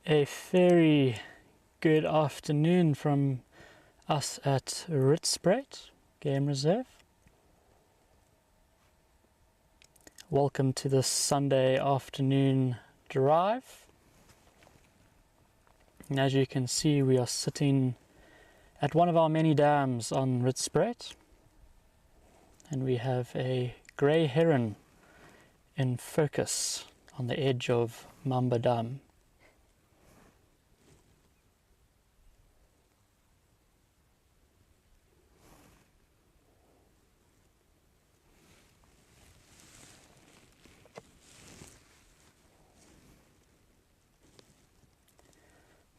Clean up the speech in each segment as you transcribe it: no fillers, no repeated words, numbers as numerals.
A very good afternoon from us at Rietspruit Game Reserve. Welcome to this Sunday afternoon drive. And as you can see, we are sitting at one of our many dams on Rietspruit, and we have a grey heron in focus on the edge of Mamba Dam.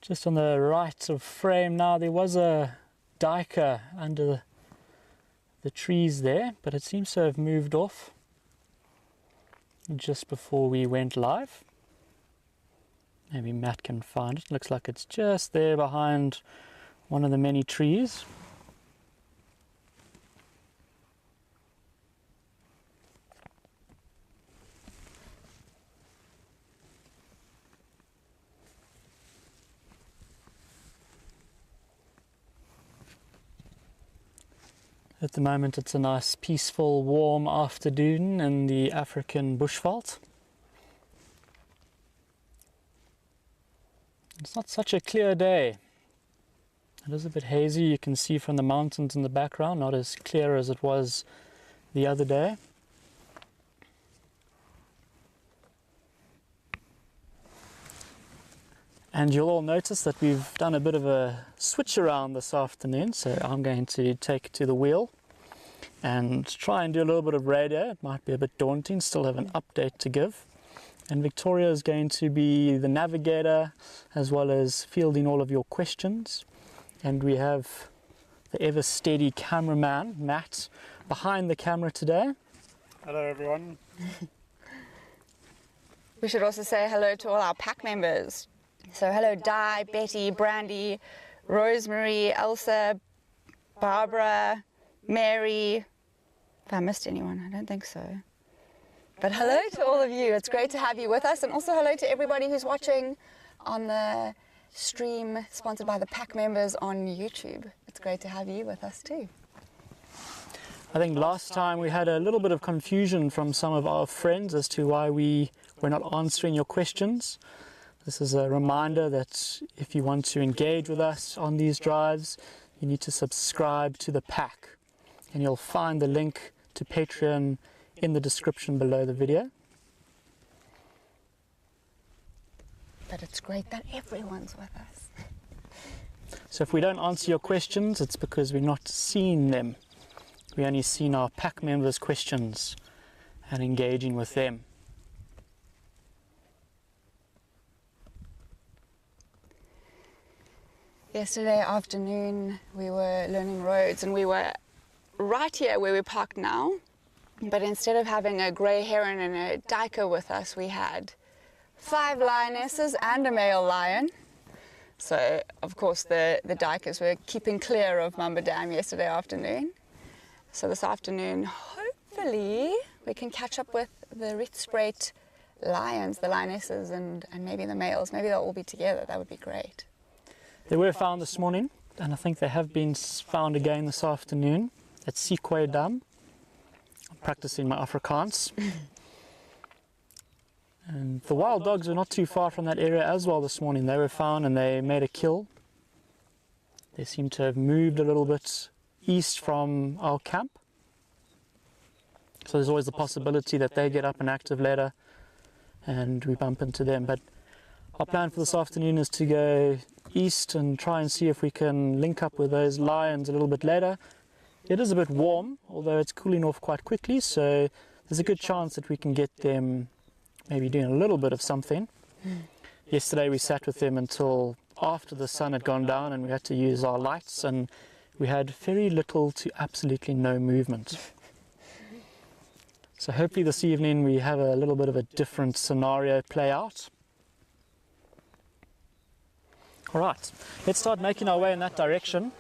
Just on the right of frame now, there was a duiker under the trees there, but it seems to have moved off just before we went live. Maybe Matt can find it. Looks like it's just there behind one of the many trees. At the moment it's a nice peaceful warm afternoon in the African bushveld. It's not such a clear day. It is a bit hazy. You can see from the mountains in the background, not as clear as it was the other day. And you'll all notice that we've done a bit of a switch around this afternoon, so I'm going to take to the wheel and try and do a little bit of radio. It might be a bit daunting, still have an update to give. And Victoria is going to be the navigator as well as fielding all of your questions. And we have the ever steady cameraman, Matt, behind the camera today. Hello everyone. We should also say hello to all our pack members. So hello Di, Betty, Brandy, Rosemary, Elsa, Barbara, Mary. If I missed anyone, I don't think so. But hello to all of you. It's great to have you with us. And also hello to everybody who's watching on the stream sponsored by the pack members on YouTube. It's great to have you with us too. I think last time we had a little bit of confusion from some of our friends as to why we were not answering your questions. This is a reminder that if you want to engage with us on these drives, you need to subscribe to the pack. And you'll find the link to Patreon in the description below the video. But it's great that everyone's with us. So if we don't answer your questions, it's because we're not seeing them. We only seen our pack members' questions and engaging with them. Yesterday afternoon we were learning roads and we were right here where we're parked now, but instead of having a grey heron and a duiker with us, we had 5 lionesses and a male lion. So of course the duikers were keeping clear of Mamba Dam yesterday afternoon. So this afternoon hopefully we can catch up with the Rietspruit lions, the lionesses and maybe the males. Maybe they'll all be together. That would be great. They were found this morning, and I think they have been found again this afternoon at Ecological Dam. I'm practicing my Afrikaans. And the wild dogs were not too far from that area as well this morning. They were found and they made a kill. They seem to have moved a little bit east from our camp. So there's always the possibility that they get up and active later and we bump into them. But our plan for this afternoon is to go east and try and see if we can link up with those lions a little bit later. It is a bit warm, although it's cooling off quite quickly, so there's a good chance that we can get them maybe doing a little bit of something. Yesterday we sat with them until after the sun had gone down and we had to use our lights, and we had very little to absolutely no movement. So hopefully this evening we have a little bit of a different scenario play out. All right, let's start making our way in that direction.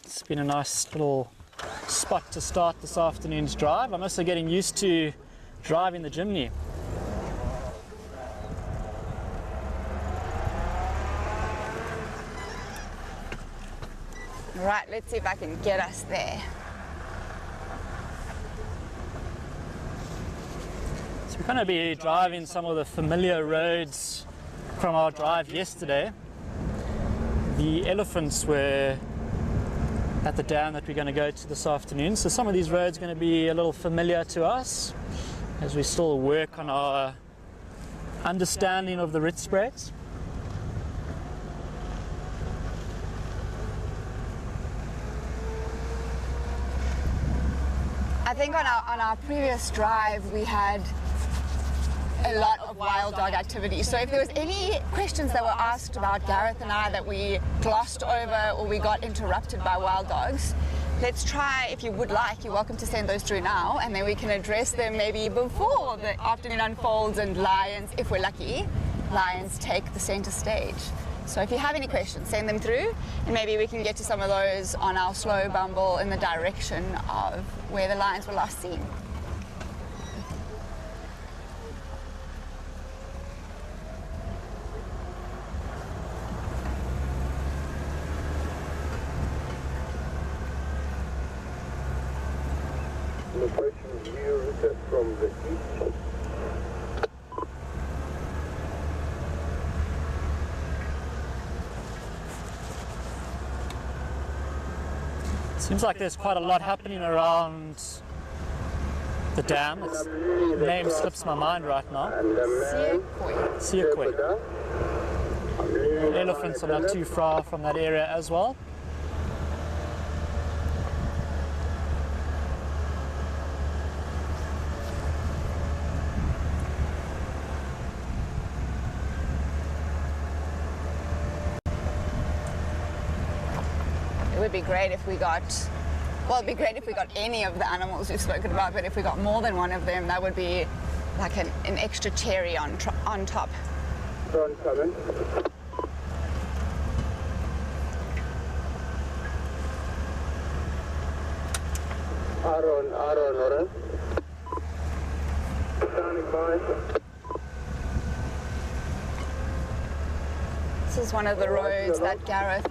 It's been a nice little spot to start this afternoon's drive. I'm also getting used to driving the Jimny. Right, let's see if I can get us there. So we're going to be driving some of the familiar roads from our drive yesterday. The elephants were at the dam that we're going to go to this afternoon. So some of these roads are going to be a little familiar to us as we still work on our understanding of the Rietspruit. I think on our previous drive we had a lot of wild dog activity. So if there was any questions that were asked about Gareth and I that we glossed over or we got interrupted by wild dogs, let's try, if you would like, you're welcome to send those through now, and then we can address them maybe before the afternoon unfolds and lions, if we're lucky, lions take the center stage. So if you have any questions, send them through, and maybe we can get to some of those on our slow bumble in the direction of where the lions were last seen. Location view from the east. Seems like there's quite a lot happening around the dam. The name slips my mind right now. Siekwe. Elephants are not too far from that area as well. It would be great if we got, well, it'd be great if we got any of the animals we've spoken about, but if we got more than one of them, that would be like an extra cherry on top. Front coming. Aaron. Standing by. This is one of the roads that Gareth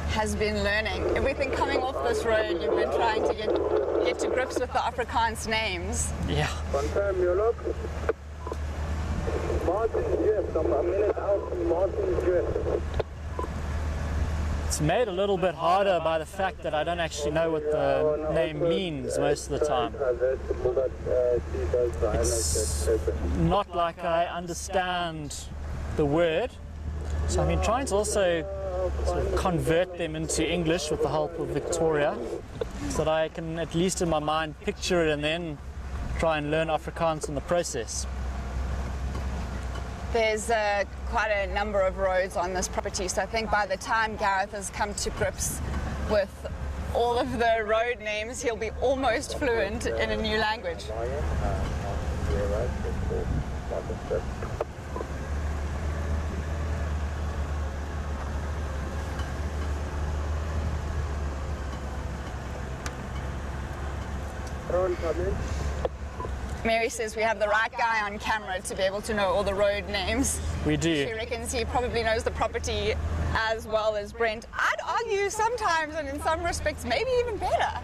has been learning. Everything coming off this road, you've been trying to get to grips with the Afrikaans names. Yeah. Confirm your look. Martin's Drift. I'm a minute out from Martin's Drift. It's made a little bit harder by the fact that I don't actually know what the name means most of the time. It's not like I understand the word. So I've been trying to also sort of convert them into English with the help of Victoria, so that I can at least in my mind picture it and then try and learn Afrikaans in the process. There's quite a number of roads on this property, so I think by the time Gareth has come to grips with all of the road names, he'll be almost fluent in a new language. Mary says we have the right guy on camera to be able to know all the road names. We do. She reckons he probably knows the property as well as Brent. I'd argue sometimes, and in some respects, maybe even better.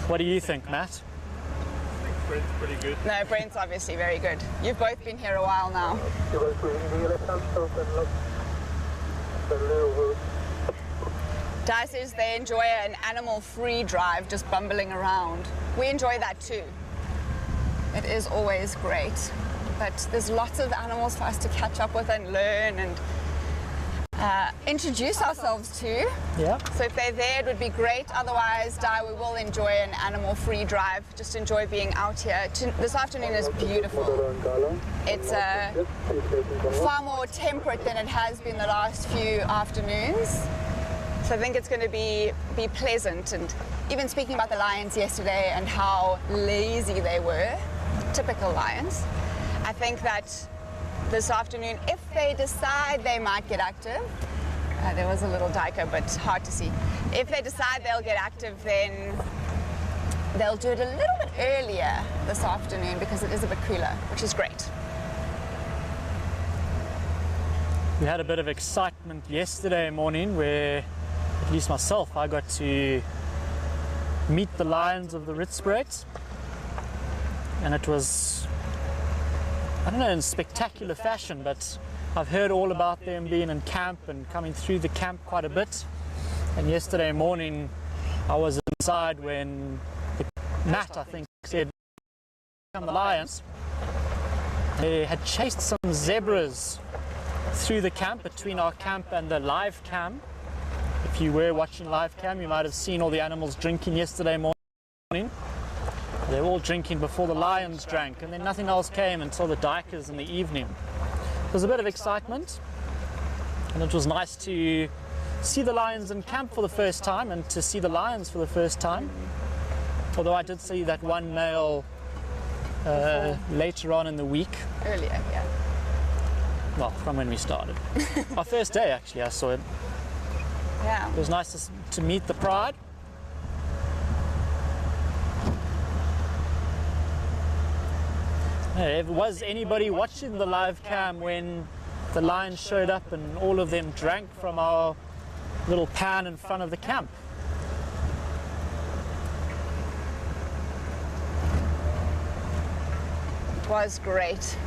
What do you think, Matt? I think Brent's pretty good. No, Brent's obviously very good. You've both been here a while now. Di says they enjoy an animal-free drive, just bumbling around. We enjoy that too. It is always great, but there's lots of animals for us to catch up with and learn and introduce ourselves to. Yeah. So if they're there, it would be great. Otherwise, Di, we will enjoy an animal-free drive. Just enjoy being out here. This afternoon is beautiful. It's far more temperate than it has been the last few afternoons. So I think it's going to be pleasant. And even speaking about the lions yesterday and how lazy they were, typical lions, I think that this afternoon, if they decide they might get active, there was a little diker, but hard to see. If they decide they'll get active, then they'll do it a little bit earlier this afternoon because it is a bit cooler, which is great. We had a bit of excitement yesterday morning where at least myself, I got to meet the lions of the Rietspruit, and it was, I don't know, in spectacular fashion, but I've heard all about them being in camp and coming through the camp quite a bit. And yesterday morning I was inside when Matt, I think, said, "Come the lions." They had chased some zebras through the camp, between our camp and the live cam. If you were watching live cam, you might have seen all the animals drinking yesterday morning. They were all drinking before the lions drank, and then nothing else came until the duikers in the evening. There was a bit of excitement, and it was nice to see the lions in camp for the first time and to see the lions for the first time. Although I did see that one male later on in the week. Earlier, yeah. Well, from when we started. Our first day, actually, I saw it. Yeah. It was nice to meet the pride. Hey, was anybody watching the live cam when the lions showed up and all of them drank from our little pan in front of the camp? It was great.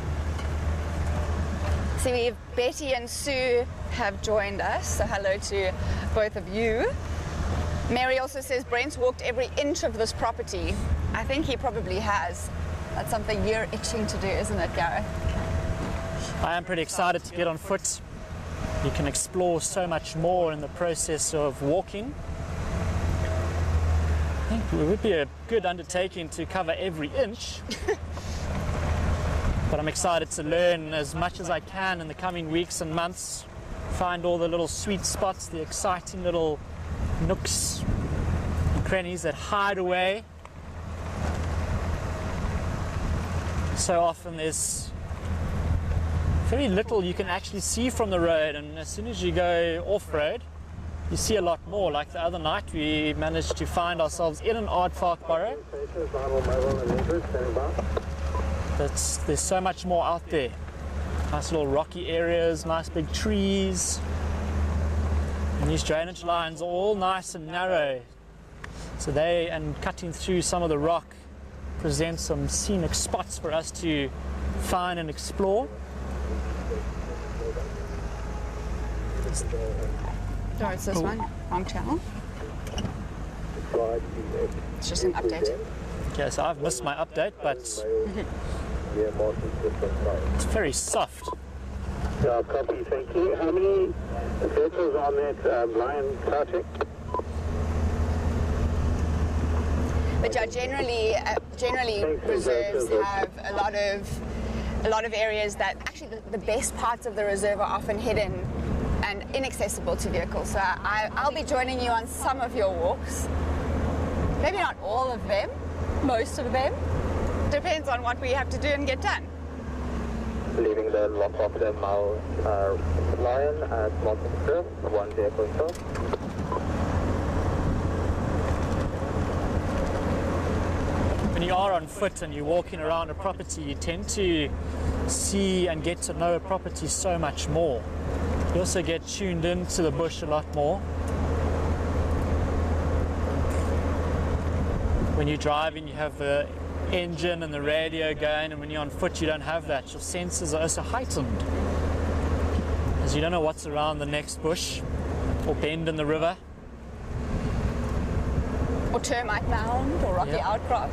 See, we've Betty and Sue have joined us, so hello to both of you. Mary also says Brent's walked every inch of this property. I think he probably has. That's something you're itching to do, isn't it, Gareth? I am pretty excited to get on foot. You can explore so much more in the process of walking. I think it would be a good undertaking to cover every inch. But I'm excited to learn as much as I can in the coming weeks and months. Find all the little sweet spots, the exciting little nooks and crannies that hide away. So often there's very little you can actually see from the road, and as soon as you go off-road, you see a lot more. Like the other night, we managed to find ourselves in an aardvark burrow. There's so much more out there. Nice little rocky areas, nice big trees. And these drainage lines are all nice and narrow. So and cutting through some of the rock present some scenic spots for us to find and explore. No, it's this one. Wrong channel. It's just an update. Okay, so I've missed my update, but it's very soft. Yeah, copy, thank you. How many vehicles on that lion crouching? But yeah, generally reserves have a lot of areas that actually the best parts of the reserve are often hidden and inaccessible to vehicles. So I'll be joining you on some of your walks. Maybe not all of them, most of them. Depends on what we have to do and get done. Leaving the lock of the mile lion at Mountain Reserve, one vehicle in tow. When you are on foot and you're walking around a property, you tend to see and get to know a property so much more. You also get tuned into the bush a lot more. When you're driving, you have the engine and the radio going, and when you're on foot, you don't have that. Your senses are also heightened, as you don't know what's around the next bush or bend in the river. Or termite mound or rocky outcrop.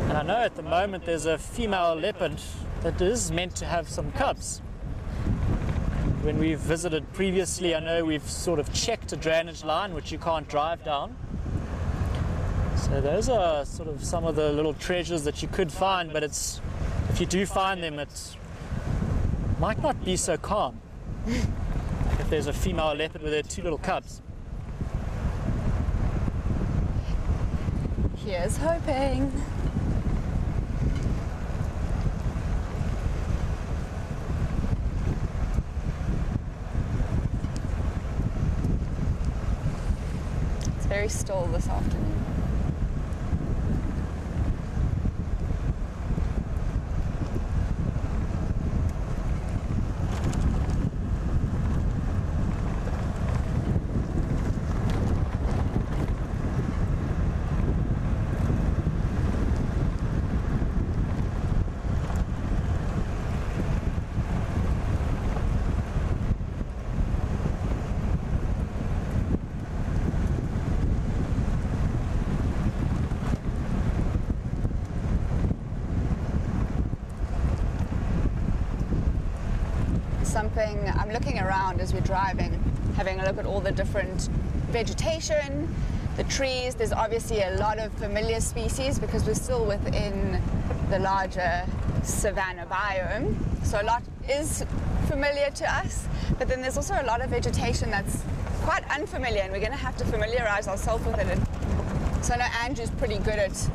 And I know at the moment there's a female leopard that is meant to have some cubs. When we've visited previously, I know we've sort of checked a drainage line which you can't drive down. So those are sort of some of the little treasures that you could find, but if you do find them, it might not be so calm. If there's a female leopard with her two little cubs. Here's hoping. It's very still this afternoon. I'm looking around as we're driving, having a look at all the different vegetation, the trees. There's obviously a lot of familiar species because we're still within the larger savanna biome, so a lot is familiar to us, but then there's also a lot of vegetation that's quite unfamiliar, and we're going to have to familiarize ourselves with it. And so I know Andrew's pretty good at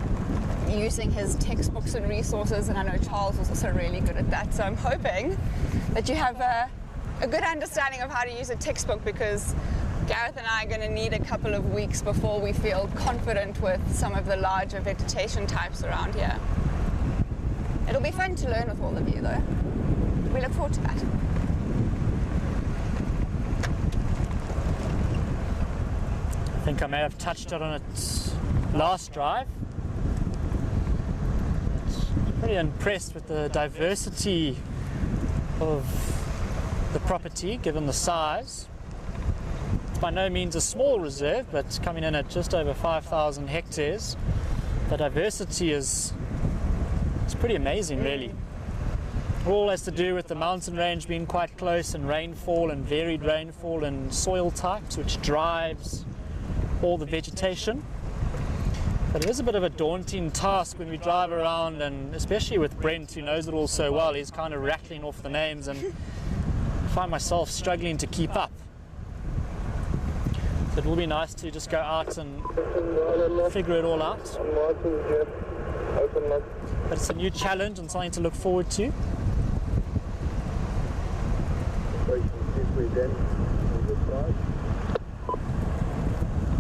using his textbooks and resources, and I know Charles is also really good at that, so I'm hoping that you have a good understanding of how to use a textbook, because Gareth and I are going to need a couple of weeks before we feel confident with some of the larger vegetation types around here. It'll be fun to learn with all of you though. We look forward to that. I think I may have touched on it last drive. I'm pretty impressed with the diversity of the property given the size. It's by no means a small reserve, but it's coming in at just over 5,000 hectares. The diversity is pretty amazing, really. It all has to do with the mountain range being quite close, and rainfall and varied rainfall and soil types, which drives all the vegetation. But it is a bit of a daunting task when we drive around, and especially with Brent, who knows it all so well. He's kind of rattling off the names, and I find myself struggling to keep up. So it will be nice to just go out and figure it all out. But it's a new challenge and something to look forward to.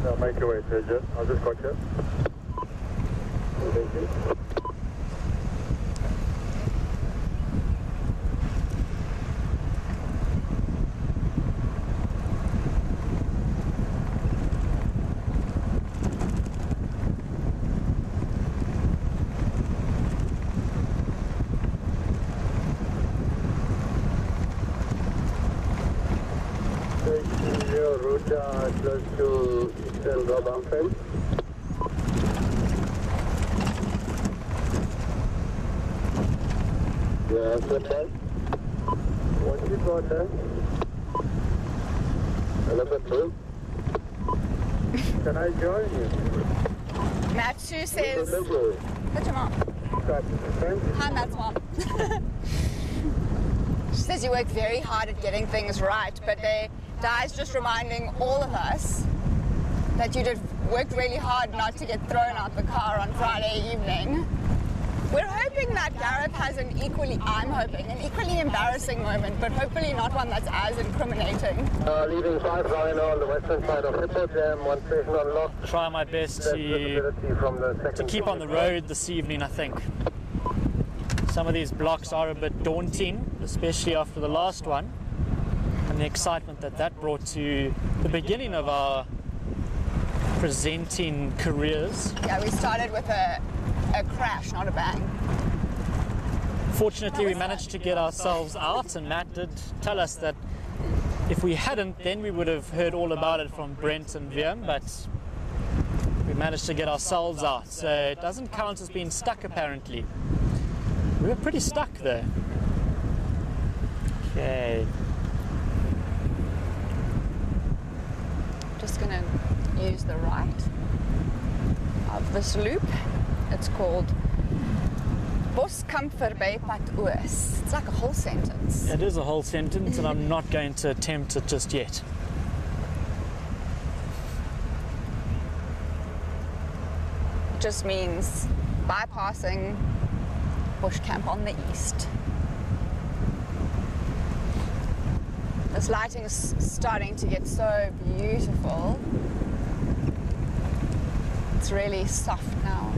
Now make your way to it, I'll just got you. Thank you. Close to Eastern Lowveld. Yeah, that's right. What you got there? Leopard 2. Can I join you? Matsu says, put your mom. Hi, Matt's mom. She says you work very hard at getting things right, but Di's just reminding all of us that you worked really hard not to get thrown out the car on Friday evening. We're hoping that Gareth has I'm hoping, an equally embarrassing moment, but hopefully not one that's as incriminating. Leaving 5 Rhino on the western side of Hippo Jam, 1 station unlocked. Try my best to keep on the road this evening, I think. Some of these blocks are a bit daunting, especially after the last one, and the excitement that brought to the beginning of our presenting careers. Yeah, we started with a crash, not a bang. Fortunately, we managed to get ourselves out, and Matt did tell us that if we hadn't, then we would have heard all about it from Brent and Viam, but we managed to get ourselves out, so it doesn't count as being stuck apparently. We were pretty stuck though. Okay. Just gonna use the right of this loop. It's called Boskamp verby pad oos. It's like a whole sentence. It is a whole sentence, and I'm not going to attempt it just yet. It just means bypassing bush camp on the east. This lighting is starting to get so beautiful. It's really soft now.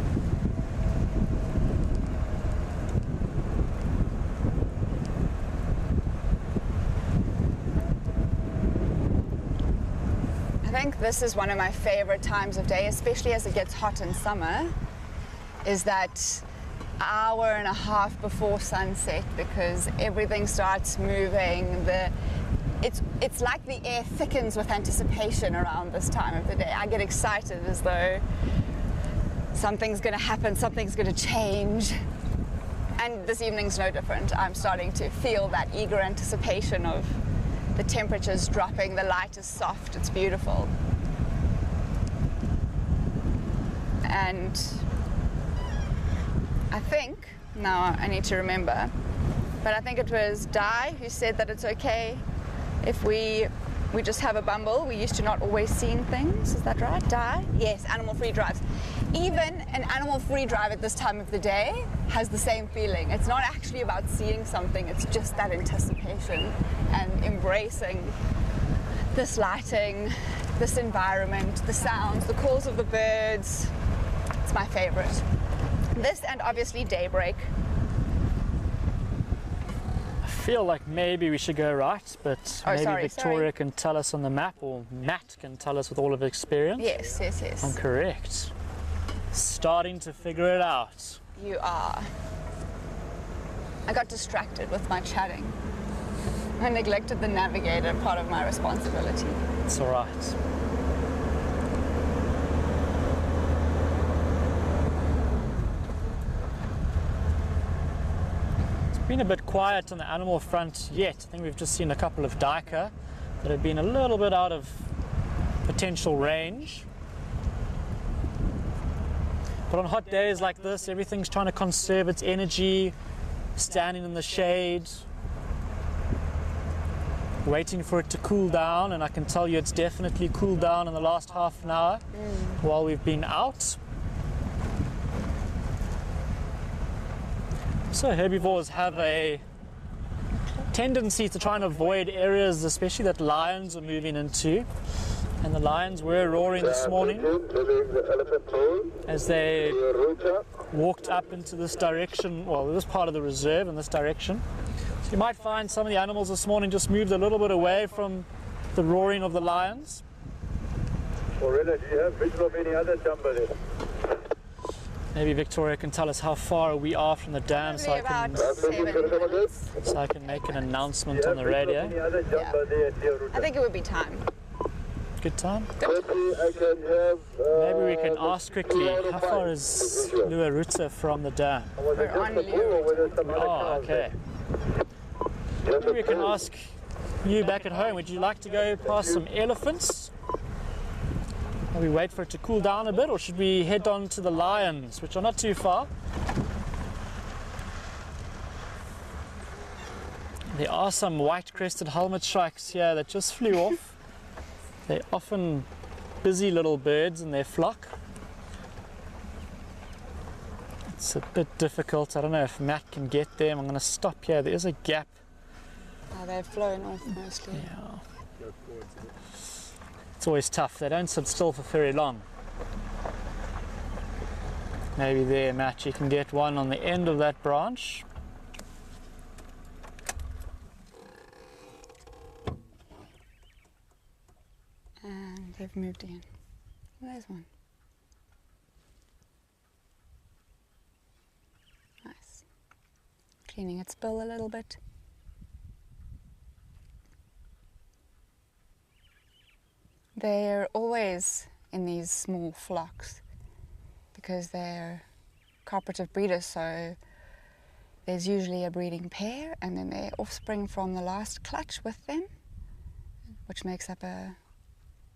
I think this is one of my favorite times of day, especially as it gets hot in summer, is that hour and a half before sunset, because everything starts moving. It's like the air thickens with anticipation around this time of the day. I get excited as though something's going to happen, something's going to change. And this evening's no different. I'm starting to feel that eager anticipation of the temperatures dropping, the light is soft, it's beautiful. And I think, now I need to remember, but I think it was Di who said that it's okay if we just have a bumble. We're used to not always seeing things. Is that right, Di? Yes, animal-free drives. Even an animal-free drive at this time of the day has the same feeling. It's not actually about seeing something, it's just that anticipation and embracing this lighting, this environment, the sounds, the calls of the birds. It's my favorite. This and obviously daybreak. I feel like maybe we should go right, but maybe Victoria can tell us on the map, or Matt can tell us with all of experience. Yes, yes, yes. I'm correct. Starting to figure it out. You are. I got distracted with my chatting. I neglected the navigator part of my responsibility. It's all right. Been a bit quiet on the animal front yet. I think we've just seen a couple of duiker that have been a little bit out of potential range. But on hot days like this, everything's trying to conserve its energy, standing in the shade, waiting for it to cool down, and I can tell you it's definitely cooled down in the last half an hour while we've been out. So herbivores have a tendency to try and avoid areas, especially that lions are moving into. And the lions were roaring this morning as they walked up into this direction, well, this part of the reserve in this direction. So you might find some of the animals this morning just moved a little bit away from the roaring of the lions. Lorena, do you have vision of any other jumbo there? Maybe Victoria can tell us how far we are from the dam, so I can make an announcement on the radio. Yeah. I think it would be time. Good time? Maybe we can ask quickly, how far is Lowveld from the dam? We're on Lowveld. Oh, okay. Maybe we can ask you back at home, would you like to go past some elephants? Will we wait for it to cool down a bit, or should we head on to the lions, which are not too far? There are some white-crested helmet shrikes here that just flew off. They're often busy little birds in their flock. It's a bit difficult. I don't know if Matt can get them. I'm going to stop here. There is a gap. Oh, they've flown off mostly. Yeah. It's always tough. They don't sit still for very long. Maybe there, Matt, you can get one on the end of that branch. And they've moved in. There's one. Nice. Cleaning its bill a little bit. They're always in these small flocks because they're cooperative breeders, so there's usually a breeding pair and then their offspring from the last clutch with them, which makes up a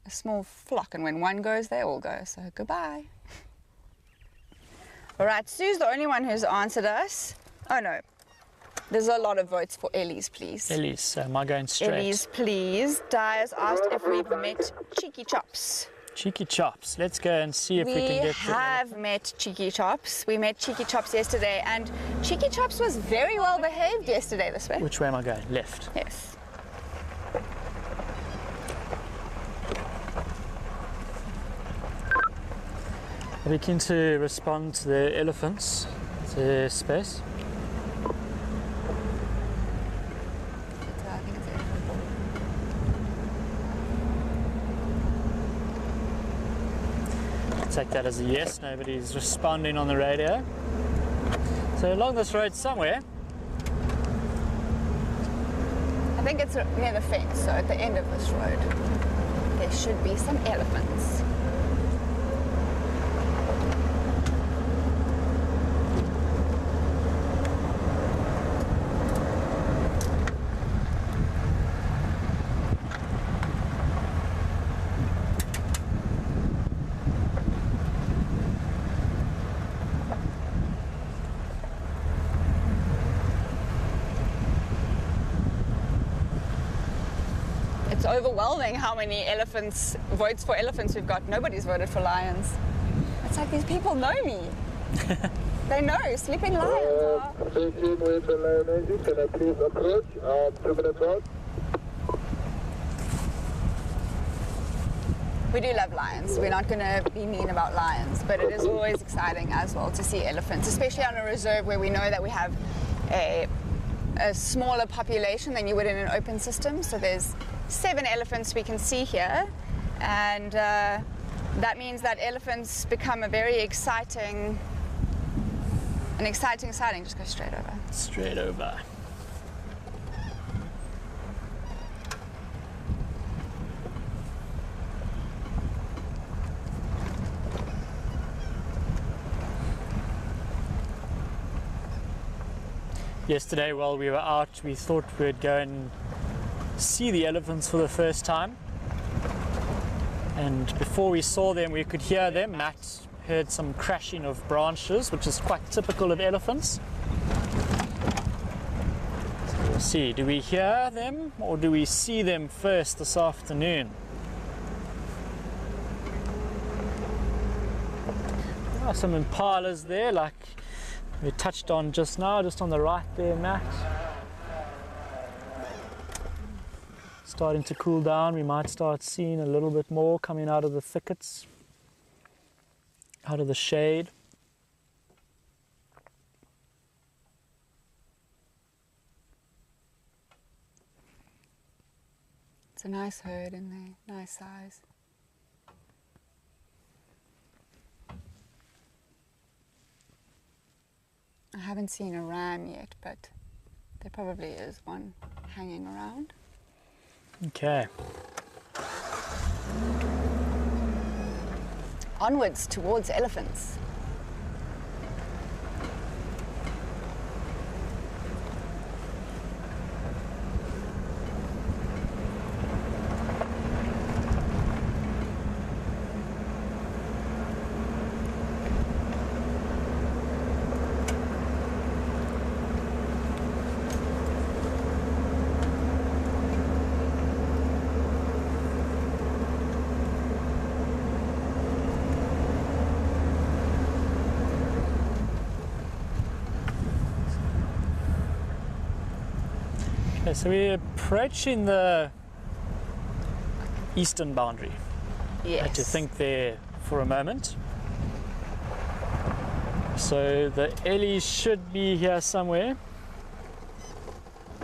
small flock, and when one goes, they all go, so goodbye. All right, Sue's the only one who's answered us. Oh no, there's a lot of votes for Ellie's, please. Ellie's, am I going straight? Ellie's, please. Di has asked if we've met Cheeky Chops. Cheeky Chops. Let's go and see if we can get We have met Cheeky Chops. We met Cheeky Chops yesterday, and Cheeky Chops was very well behaved yesterday this way. Which way am I going? Left. Yes. Are we keen to respond to the elephants? To space? Take that as a yes. Nobody's responding on the radio. So along this road somewhere. I think it's near the fence, so at the end of this road there should be some elephants. overwhelming how many votes for elephants we've got. Nobody's voted for lions. It's like these people know me. They know sleeping lions are... 13 with the lion engine. Can I please approach? 2 minutes out. We do love lions. We're not going to be mean about lions, but it is always exciting as well to see elephants, especially on a reserve where we know that we have a smaller population than you would in an open system. So there's 7 elephants we can see here, and that means that elephants become a very exciting sighting. Just go straight over. Straight over. Yesterday while we were out, we thought we'd go and see the elephants for the first time, and before we saw them we could hear them. Matt heard some crashing of branches, which is quite typical of elephants. So we'll see, do we hear them or do we see them first this afternoon? There are some impalas there, like we touched on just now, just on the right there, Matt. Starting to cool down, we might start seeing a little bit more coming out of the thickets, out of the shade. It's a nice herd in there, nice size. I haven't seen a ram yet, but there probably is one hanging around. Okay. Onwards towards elephants. Okay, so we're approaching the eastern boundary. Yes. I had to think there for a moment. So the Ellies should be here somewhere.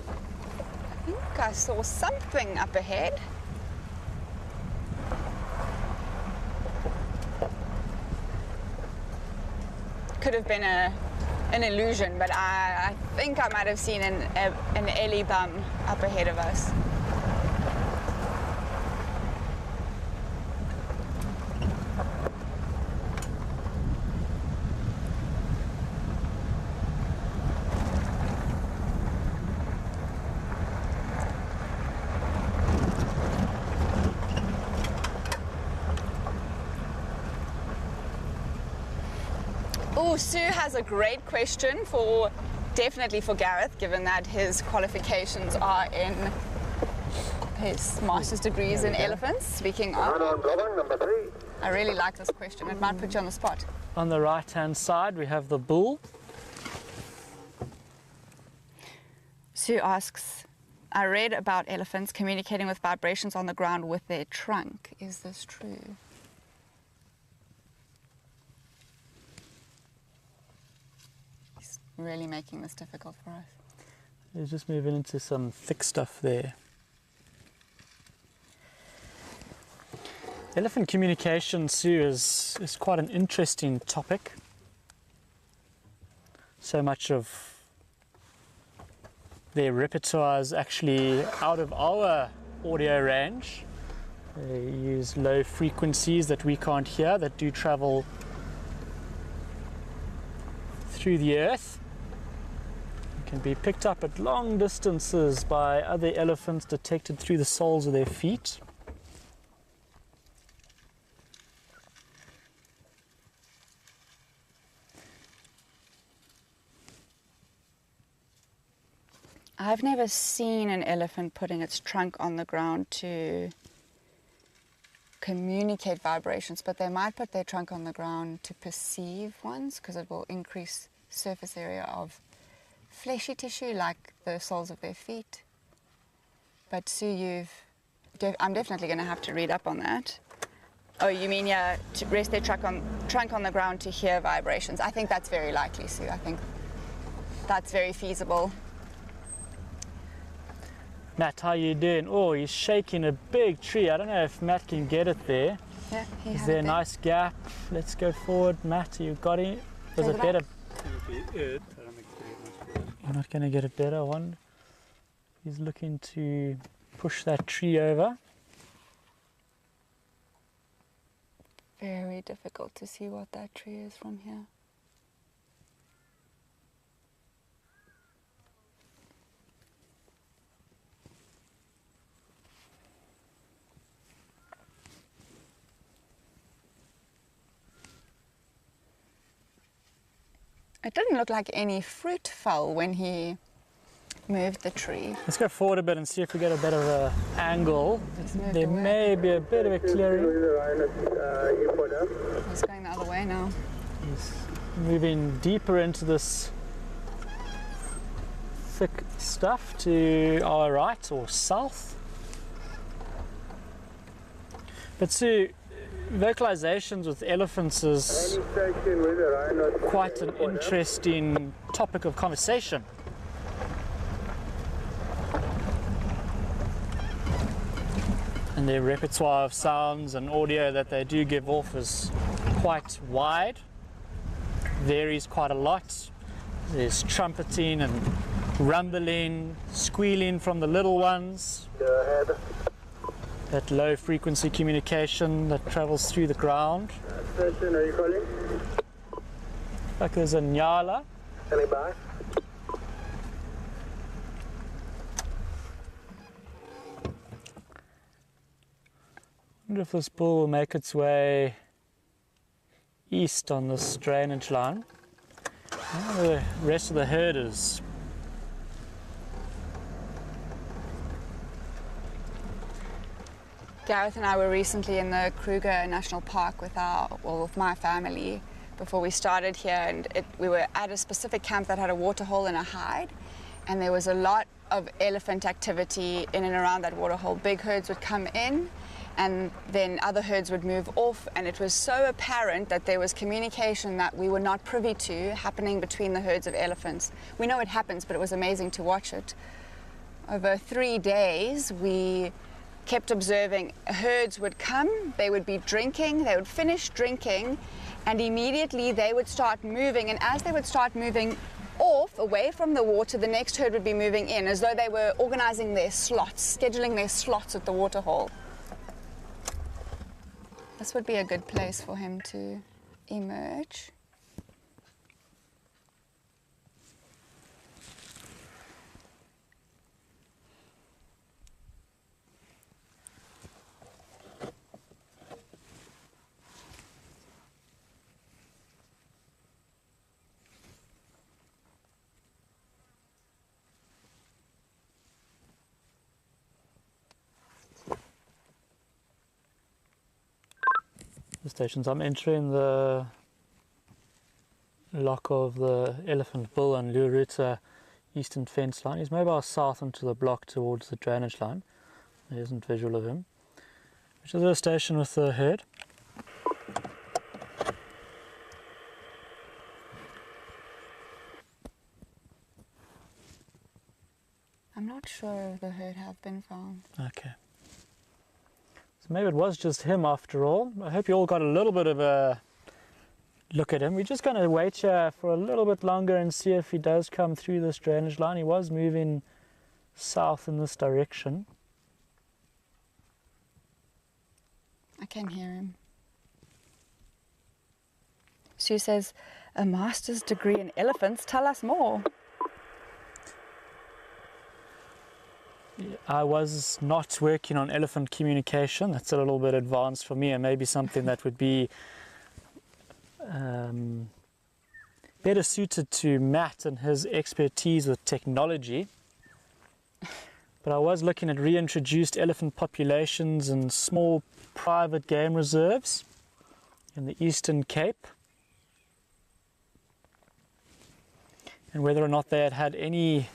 I think I saw something up ahead. Could have been an illusion, but I think I might have seen an Ellie bum up ahead of us. Oh, Sue has a great question definitely for Gareth, given that his qualifications are in his master's degrees in elephants. Speaking of, I really like this question. It might put you on the spot. On the right hand side we have the bull. Sue asks, I read about elephants communicating with vibrations on the ground with their trunk. Is this true? Really making this difficult for us. We're just moving into some thick stuff there. Elephant communication, Sue, is quite an interesting topic. So much of their repertoire is actually out of our audio range. They use low frequencies that we can't hear, that do travel through the earth. Can be picked up at long distances by other elephants, detected through the soles of their feet. I've never seen an elephant putting its trunk on the ground to communicate vibrations, but they might put their trunk on the ground to perceive ones, because it will increase surface area of fleshy tissue like the soles of their feet. But Sue, I'm definitely going to have to read up on that. Oh, you mean, yeah, to rest their trunk on the ground to hear vibrations. I think that's very likely, Sue. I think that's very feasible. Matt, how you doing? Oh, he's shaking a big tree. I don't know if Matt can get it there. Yeah, he Is has there it a there. nice gap? Let's go forward. Matt, you got it? Was Take it it better? up. You're not going to get it better, I wonder. He's looking to push that tree over. Very difficult to see what that tree is from here. It didn't look like any fruit fell when he moved the tree. Let's go forward a bit and see if we get a bit of an angle. moved There away. may be a bit of a clearing. He's going the other way now. He's moving deeper into this thick stuff to our right or south. But Sue, vocalizations with elephants is quite an interesting topic of conversation. And their repertoire of sounds and audio that they do give off is quite wide, varies quite a lot. There's trumpeting and rumbling, squealing from the little ones, that low frequency communication that travels through the ground. Station, are you calling? Like there's a nyala. Coming back. I wonder if this bull will make its way east on this drainage line. The rest of the herd is. Gareth and I were recently in the Kruger National Park with my family before we started here, and we were at a specific camp that had a waterhole and a hide, and there was a lot of elephant activity in and around that waterhole. Big herds would come in, and then other herds would move off, and it was so apparent that there was communication that we were not privy to happening between the herds of elephants. We know it happens, but it was amazing to watch it. Over 3 days, we kept observing. Herds would come, they would be drinking, they would finish drinking, and immediately they would start moving, and as they would start moving off, away from the water, the next herd would be moving in, as though they were organizing their slots, scheduling their slots at the waterhole. This would be a good place for him to emerge. Stations. I'm entering the lock of the elephant bull and Luruta eastern fence line. He's mobile south onto the block towards the drainage line. There isn't visual of him. Which is a station with the herd. I'm not sure if the herd have been found. Okay. So maybe it was just him after all. I hope you all got a little bit of a look at him. We're just going to wait here for a little bit longer and see if he does come through this drainage line. He was moving south in this direction. I can hear him. Sue says, a master's degree in elephants, tell us more. I was not working on elephant communication. That's a little bit advanced for me, and maybe something that would be better suited to Matt and his expertise with technology. But I was looking at reintroduced elephant populations in small private game reserves in the Eastern Cape, and whether or not they had had any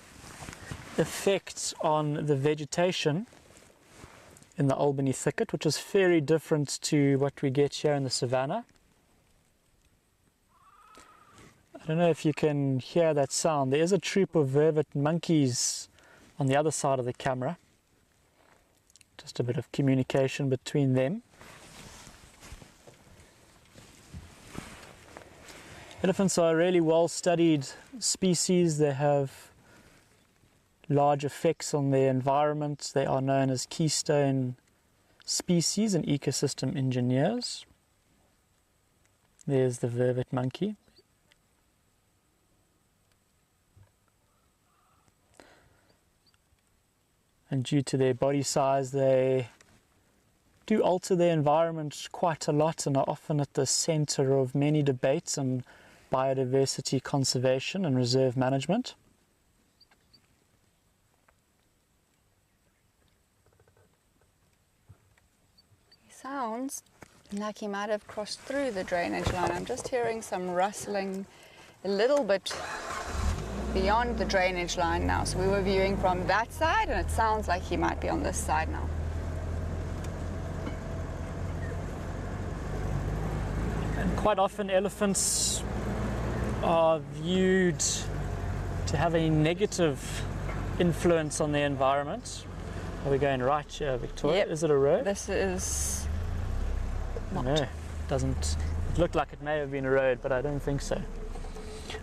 effect on the vegetation in the Albany thicket, which is very different to what we get here in the savannah. I don't know if you can hear that sound. There is a troop of vervet monkeys on the other side of the camera. Just a bit of communication between them. Elephants are a really well-studied species. They have large effects on their environment. They are known as keystone species and ecosystem engineers. There's the vervet monkey. And due to their body size, they do alter their environment quite a lot and are often at the center of many debates on biodiversity conservation and reserve management. He sounds like he might have crossed through the drainage line. I'm just hearing some rustling a little bit beyond the drainage line now. So we were viewing from that side, and it sounds like he might be on this side now. And quite often elephants are viewed to have a negative influence on the environment. Are we going right here, Victoria? Yep. Is it a road? This is not. No, it doesn't. It looked like it may have been a road, but I don't think so.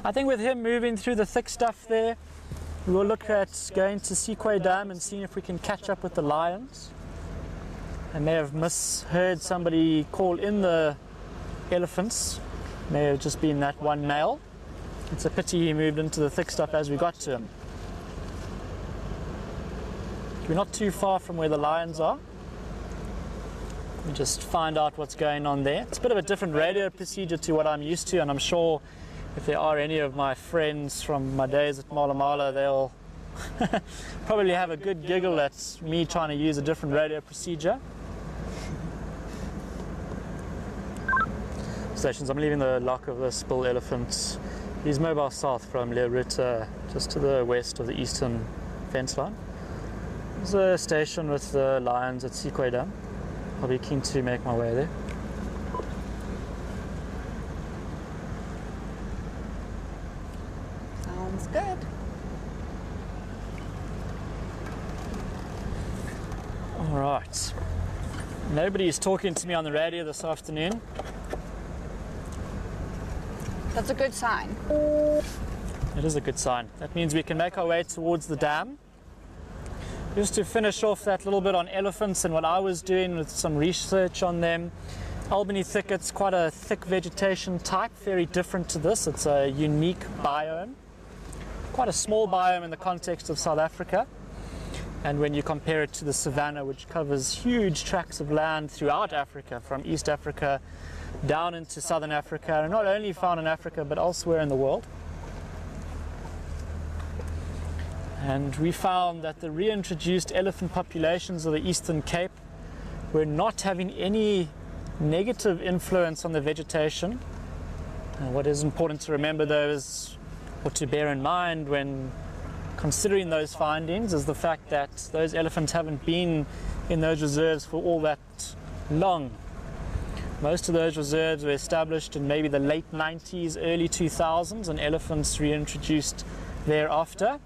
I think with him moving through the thick stuff there, we will look at going to Sequoia Dam and seeing if we can catch up with the lions. I may have misheard somebody call in the elephants. May have just been that one male. It's a pity he moved into the thick stuff as we got to him. We're not too far from where the lions are. We just find out what's going on there. It's a bit of a different radio procedure to what I'm used to, and I'm sure if there are any of my friends from my days at Mala Mala, they'll probably have a good giggle at me trying to use a different radio procedure. Stations, I'm leaving the lock of the Spill Elephant. He's mobile south from Rietspruit, just to the west of the eastern fence line. There's a station with the lions at Sequoia Dam. I'll be keen to make my way there. Sounds good. All right. Nobody is talking to me on the radio this afternoon. That's a good sign. It is a good sign. That means we can make our way towards the dam. Just to finish off that little bit on elephants and what I was doing with some research on them. Albany thicket's quite a thick vegetation type, very different to this. It's a unique biome. Quite a small biome in the context of South Africa. And when you compare it to the savanna, which covers huge tracts of land throughout Africa, from East Africa down into Southern Africa, and not only found in Africa but elsewhere in the world. And we found that the reintroduced elephant populations of the Eastern Cape were not having any negative influence on the vegetation. What is important to remember though is, or to bear in mind when considering those findings, is the fact that those elephants haven't been in those reserves for all that long. Most of those reserves were established in maybe the late 90s, early 2000s, and elephants reintroduced thereafter.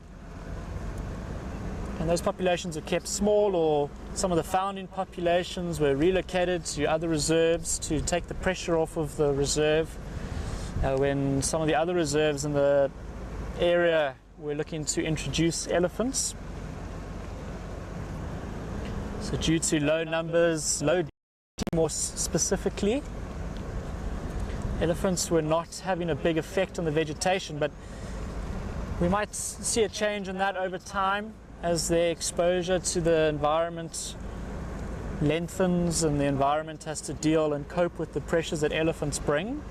And those populations were kept small, or some of the founding populations were relocated to other reserves to take the pressure off of the reserve. When some of the other reserves in the area were looking to introduce elephants. So due to low numbers, low density more specifically, elephants were not having a big effect on the vegetation, but we might see a change in that over time as their exposure to the environment lengthens and the environment has to deal and cope with the pressures that elephants bring.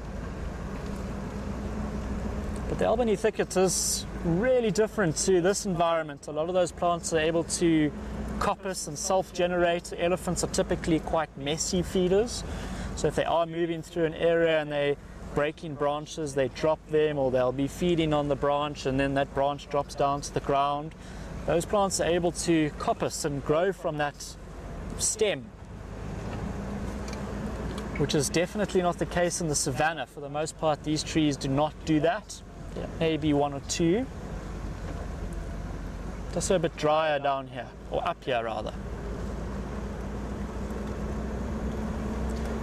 But the Albany thicket is really different to this environment. A lot of those plants are able to coppice and self-generate. Elephants are typically quite messy feeders. So if they are moving through an area and they breaking branches, they drop them, or they'll be feeding on the branch and then that branch drops down to the ground. Those plants are able to coppice and grow from that stem, which is definitely not the case in the savanna. For the most part, these trees do not do that. There may be one or two. It's also a bit drier down here, or up here rather.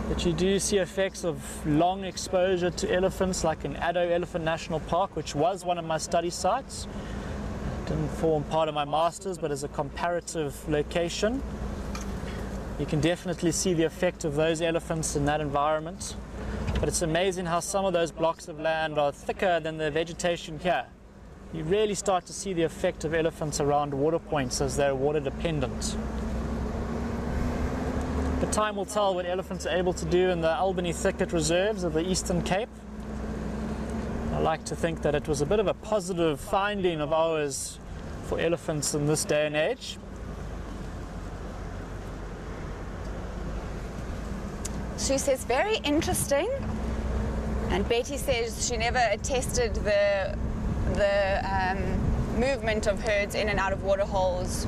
But you do see effects of long exposure to elephants, like in Addo Elephant National Park, which was one of my study sites. It didn't form part of my master's, but as a comparative location. You can definitely see the effect of those elephants in that environment. But it's amazing how some of those blocks of land are thicker than the vegetation here. You really start to see the effect of elephants around water points as they're water dependent. But time will tell what elephants are able to do in the Albany Thicket Reserves of the Eastern Cape. I like to think that it was a bit of a positive finding of ours for elephants in this day and age. She says, very interesting. And Betty says she never attested the movement of herds in and out of waterholes.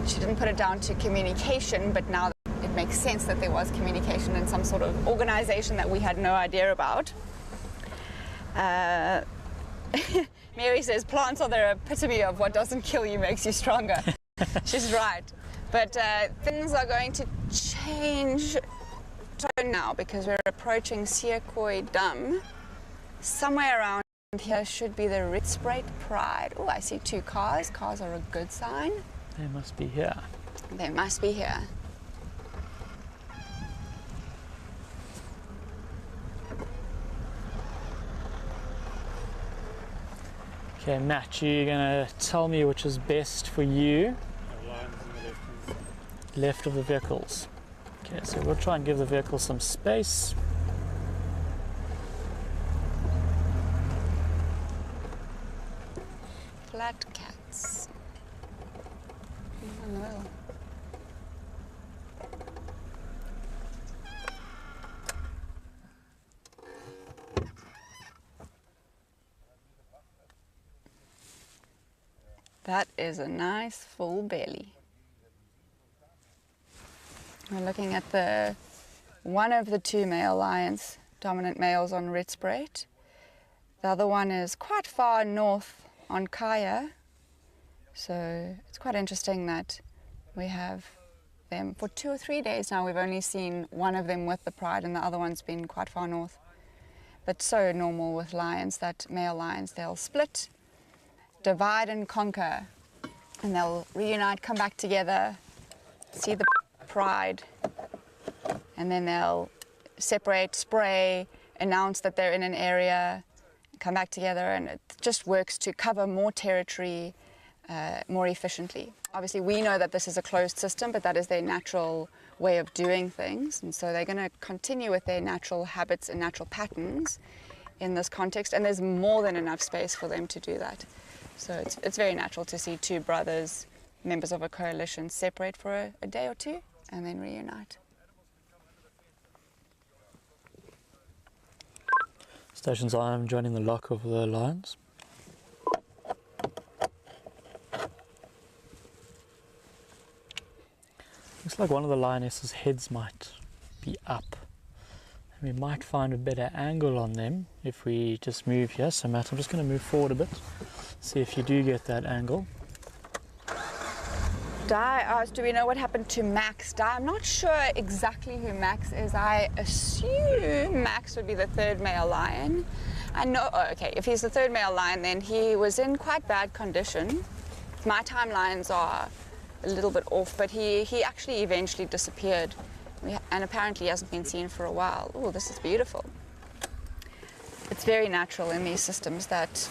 She didn't put it down to communication, but now it makes sense that there was communication in some sort of organization that we had no idea about. Mary says, plants are the epitome of what doesn't kill you makes you stronger. She's right. But things are going to change now because we're approaching Sequoia Dam. Somewhere around here should be the Rietspruit Pride. Oh, I see two cars. Cars are a good sign. They must be here. They must be here. Okay, Matt, you're going to tell me which is best for you. Left of the vehicles. Okay, so we'll try and give the vehicle some space. Flat cats. Oh, no. That is a nice full belly. We're looking at one of the two male lions, dominant males on Rietspruit. The other one is quite far north on Kaya. So it's quite interesting that we have them for 2 or 3 days now. We've only seen one of them with the pride and the other one's been quite far north. But so normal with lions that male lions, they'll split, divide and conquer, and they'll reunite, come back together, see the pride, and then they'll separate, spray, announce that they're in an area, come back together, and it just works to cover more territory more efficiently. Obviously we know that this is a closed system, but that is their natural way of doing things, and so they're going to continue with their natural habits and natural patterns in this context, and there's more than enough space for them to do that. So it's very natural to see two brothers, members of a coalition, separate for a day or two and then reunite. Stations I'm joining the lock of the lions. Looks like one of the lionesses' heads might be up. And we might find a better angle on them if we just move here. So Matt, I'm just going to move forward a bit. See if you do get that angle. Di asked, do we know what happened to Max? Di, I'm not sure exactly who Max is. I assume Max would be the third male lion. I know, oh, okay, if he's the third male lion, then he was in quite bad condition. My timelines are a little bit off, but he actually eventually disappeared. And apparently hasn't been seen for a while. Oh, this is beautiful. It's very natural in these systems that,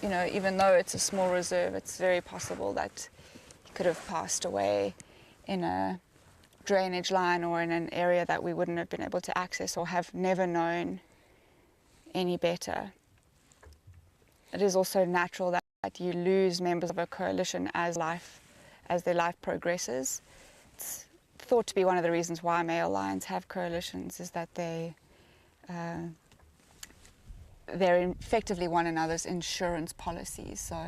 you know, even though it's a small reserve, it's very possible that he could have passed away in a drainage line or in an area that we wouldn't have been able to access or have never known any better. it is also natural that you lose members of a coalition as their life progresses. It's thought to be one of the reasons why male lions have coalitions is that they're effectively one another's insurance policies. So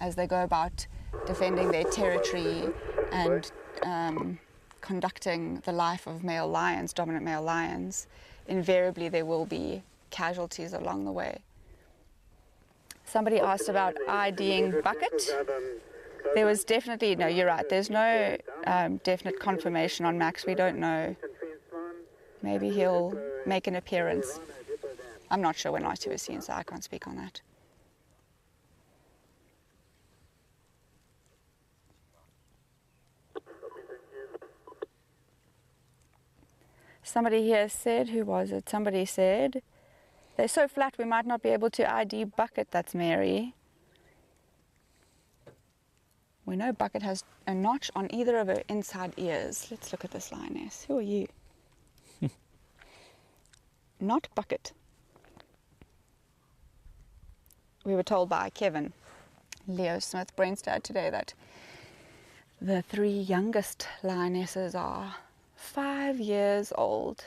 as they go about defending their territory and conducting the life of male lions, dominant male lions, invariably there will be casualties along the way. Somebody asked about IDing bucket. There was definitely, no, you're right, there's no definite confirmation on Max. We don't know. Maybe he'll make an appearance. I'm not sure when last he was seen, so I can't speak on that. Somebody here said, who was it? Somebody said, they're so flat we might not be able to ID bucket. That's Mary. We know bucket has a notch on either of her inside ears. Let's look at this lioness. Who are you? Not bucket. We were told by Kevin, Leo Smith, Brent's dad, today that the 3 youngest lionesses are 5 years old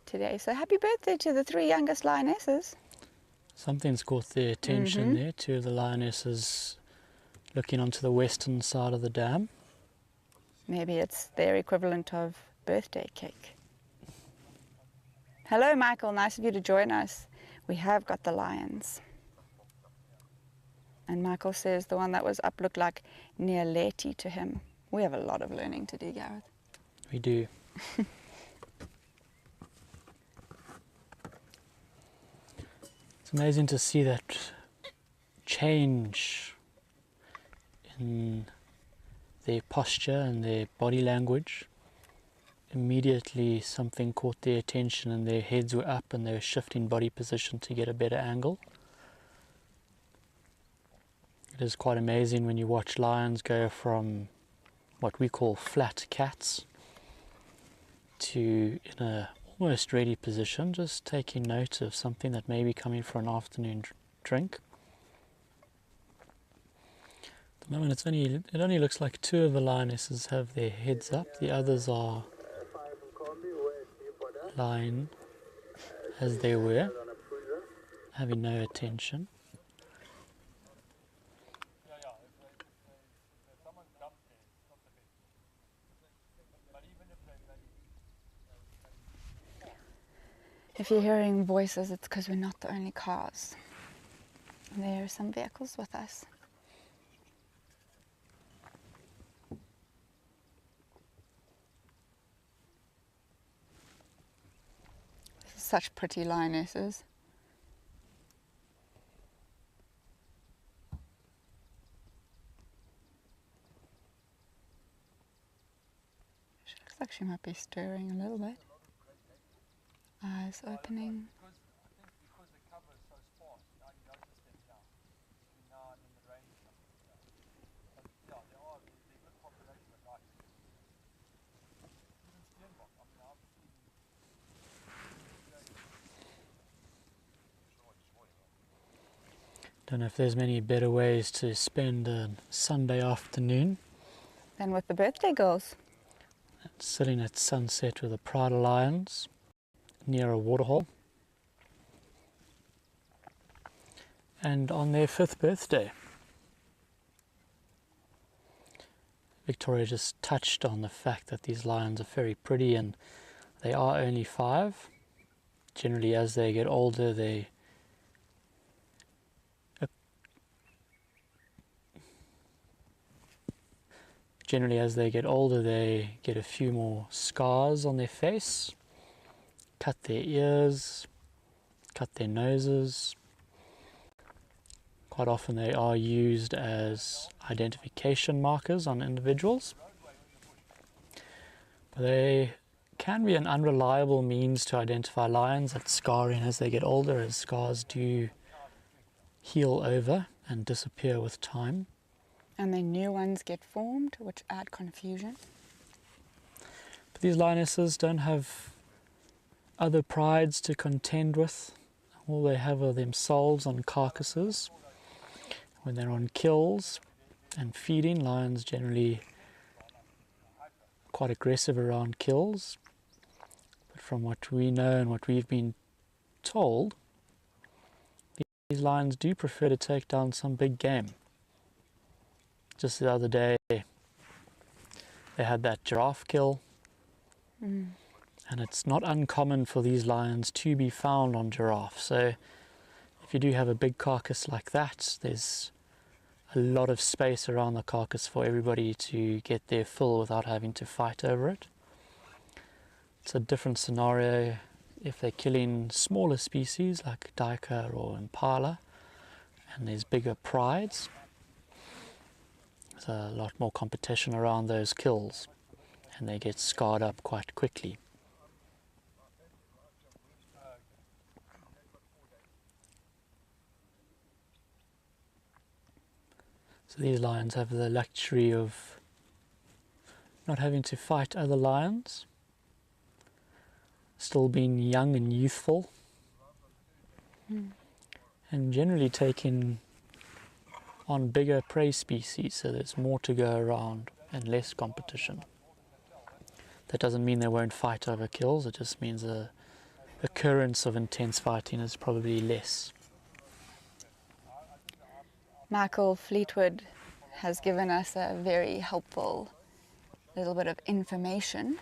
today. So happy birthday to the 3 youngest lionesses. Something's caught their attention there. 2 of the lionesses looking onto the western side of the dam. Maybe it's their equivalent of birthday cake. Hello, Michael. Nice of you to join us. We have got the lions. And Michael says the one that was up looked like near Leti to him. We have a lot of learning to do, Gareth. We do. It's amazing to see that change in their posture and their body language. Immediately something caught their attention and their heads were up and they were shifting body position to get a better angle. It is quite amazing when you watch lions go from what we call flat cats to in a almost ready position, just taking note of something that may be coming for an afternoon drink. At the moment it only looks like 2 of the lionesses have their heads up, the others are lying as they were, having no attention. If you're hearing voices, it's because we're not the only cars. There are some vehicles with us. Such pretty lionesses. She looks like she might be stirring a little bit. Eyes opening. Don't know if there's many better ways to spend a Sunday afternoon Than with the birthday girls. sitting at sunset with a pride of lions near a waterhole, and on their 5th birthday. Victoria just touched on the fact that these lions are very pretty and they are only 5. Generally as they get older they get a few more scars on their face, cut their ears, cut their noses. Quite often they are used as identification markers on individuals. But they can be an unreliable means to identify lions at scarring as they get older, as scars do heal over and disappear with time. And then new ones get formed, which add confusion. But these lionesses don't have other prides to contend with. All they have are themselves on carcasses. when they're on kills and feeding, lions generally quite aggressive around kills. But from what we know and what we've been told, these lions do prefer to take down some big game. Just the other day, they had that giraffe kill. And it's not uncommon for these lions to be found on giraffe. So if you do have a big carcass like that, there's a lot of space around the carcass for everybody to get their fill without having to fight over it. It's a different scenario if they're killing smaller species like duiker or impala, and there's bigger prides. There's a lot more competition around those kills, and they get scarred up quite quickly. So these lions have the luxury of not having to fight other lions, still being young and youthful, and generally taking on bigger prey species, so there's more to go around and less competition. That doesn't mean they won't fight over kills, it just means the occurrence of intense fighting is probably less. Michael Fleetwood has given us a very helpful little bit of information.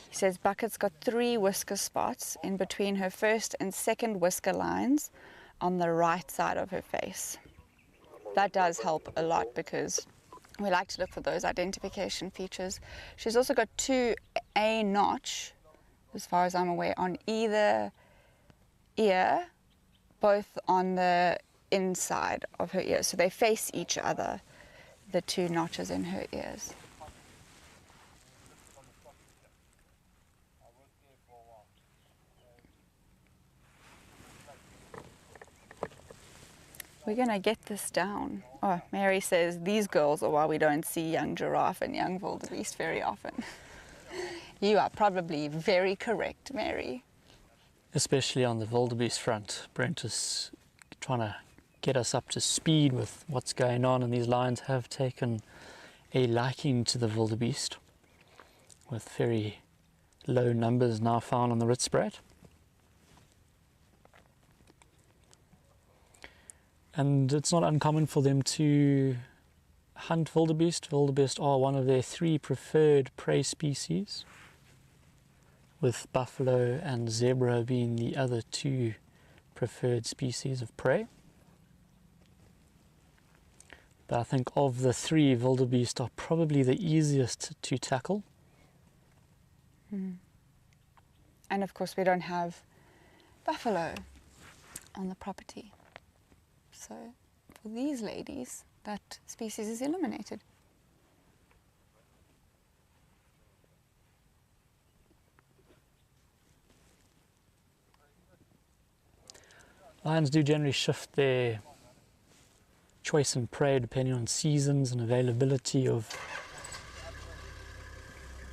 He says Bucket's got 3 whisker spots in between her first and second whisker lines on the right side of her face. That does help a lot because we like to look for those identification features. She's also got 2 A notch, as far as I'm aware, on either ear, both on the inside of her ears. So they face each other, the 2 notches in her ears. We're going to get this down. Oh, Mary says these girls are why we don't see young giraffe and young wildebeest very often. You are probably very correct, Mary. Especially on the wildebeest front. Brent is trying to get us up to speed with what's going on, and these lions have taken a liking to the wildebeest, with very low numbers now found on the Rietspruit. And it's not uncommon for them to hunt wildebeest. Wildebeest are one of their 3 preferred prey species, with buffalo and zebra being the other 2 preferred species of prey. But I think of the 3, wildebeest are probably the easiest to tackle. And of course we don't have buffalo on the property. So for these ladies, that species is eliminated. Lions do generally shift their choice in prey depending on seasons and availability of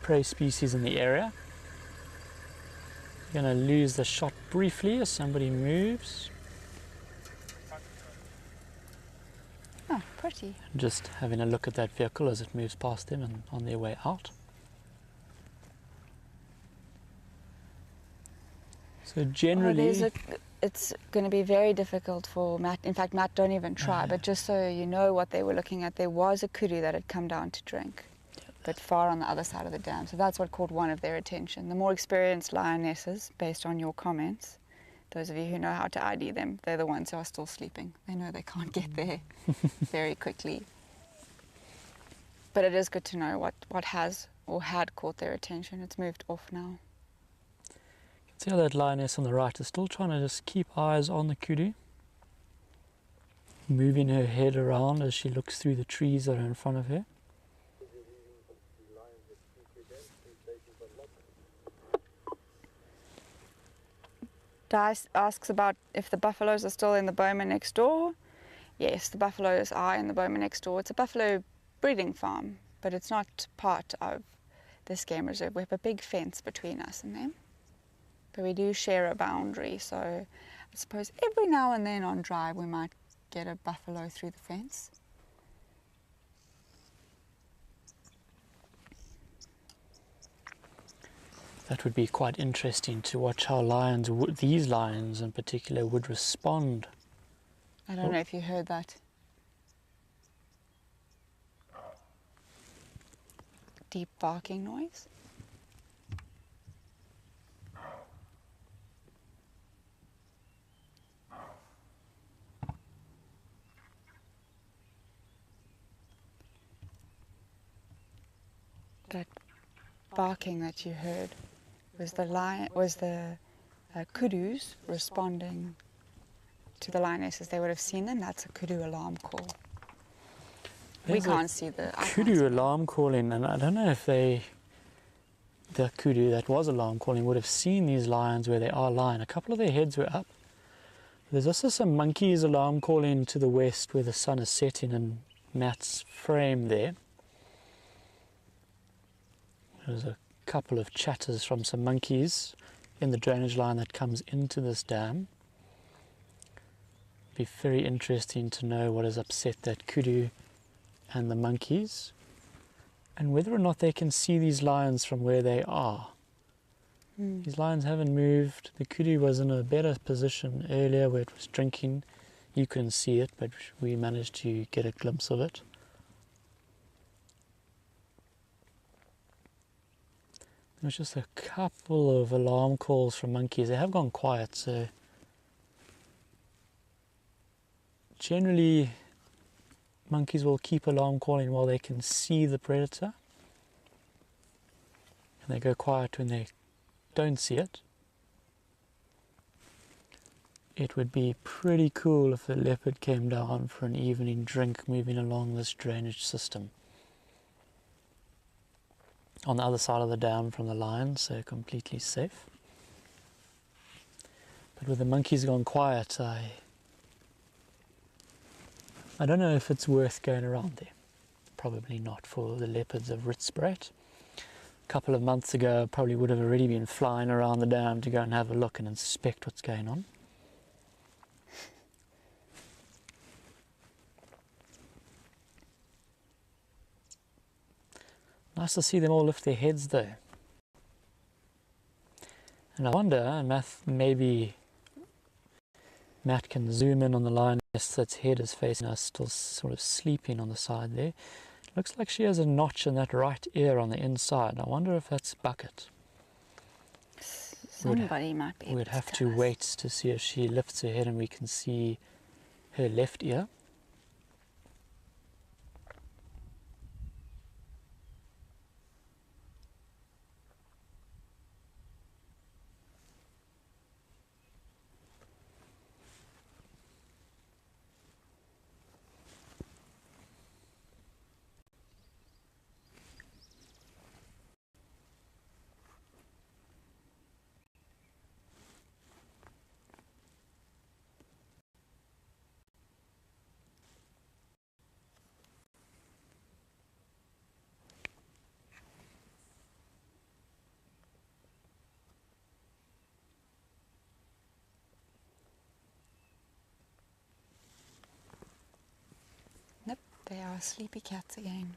prey species in the area. You're going to lose the shot briefly as somebody moves. Oh, pretty. Just having a look at that vehicle as it moves past them and on their way out. So generally, it's going to be very difficult for Matt. In fact, Matt, don't even try. But just so you know what they were looking at, there was a kudu that had come down to drink, but far on the other side of the dam. So that's what caught one of their attention. The more experienced lionesses, based on your comments, those of you who know how to ID them, they're the ones who are still sleeping. They know they can't get there very quickly. But it is good to know what has or had caught their attention. It's moved off now. See how that lioness on the right is still trying to just keep eyes on the kudu, moving her head around as she looks through the trees that are in front of her. Dice asks about if the buffaloes are still in the boma next door. Yes, the buffaloes are in the boma next door. It's a buffalo breeding farm, but it's not part of this game reserve. We have a big fence between us and them, but we do share a boundary, so I suppose every now and then on drive we might get a buffalo through the fence. That would be quite interesting to watch how lions, these lions in particular, would respond. I don't know if you heard that. Deep barking noise. That barking that you heard was the kudus responding to the lionesses. They would have seen them. That's a kudu alarm call. We can't see the kudu alarm calling, and I don't know if the kudu that was alarm calling would have seen these lions where they are lying. A couple of their heads were up. There's also some monkeys alarm calling to the west where the sun is setting in Matt's frame there. There's a couple of chatters from some monkeys in the drainage line that comes into this dam. Be very interesting to know what has upset that kudu and the monkeys, and whether or not they can see these lions from where they are. These lions haven't moved. The kudu was in a better position earlier where it was drinking. You couldn't see it, but we managed to get a glimpse of it. There was just a couple of alarm calls from monkeys. They have gone quiet, so generally monkeys will keep alarm calling while they can see the predator, and they go quiet when they don't see it. It would be pretty cool if the leopard came down for an evening drink moving along this drainage system. On the other side of the dam from the lion, so completely safe. But with the monkeys gone quiet, I don't know if it's worth going around there. Probably not for the leopards of Rietspruit. A couple of months ago, I probably would have already been flying around the dam to go and have a look and inspect what's going on. Nice to see them all lift their heads though. And I wonder, and maybe Matt can zoom in on the lioness that's head is facing us, still sort of sleeping on the side there. Looks like she has a notch in that right ear on the inside. I wonder if that's bucket. Somebody might be able We'd have to wait to see if she lifts her head and we can see her left ear. They are sleepy cats again.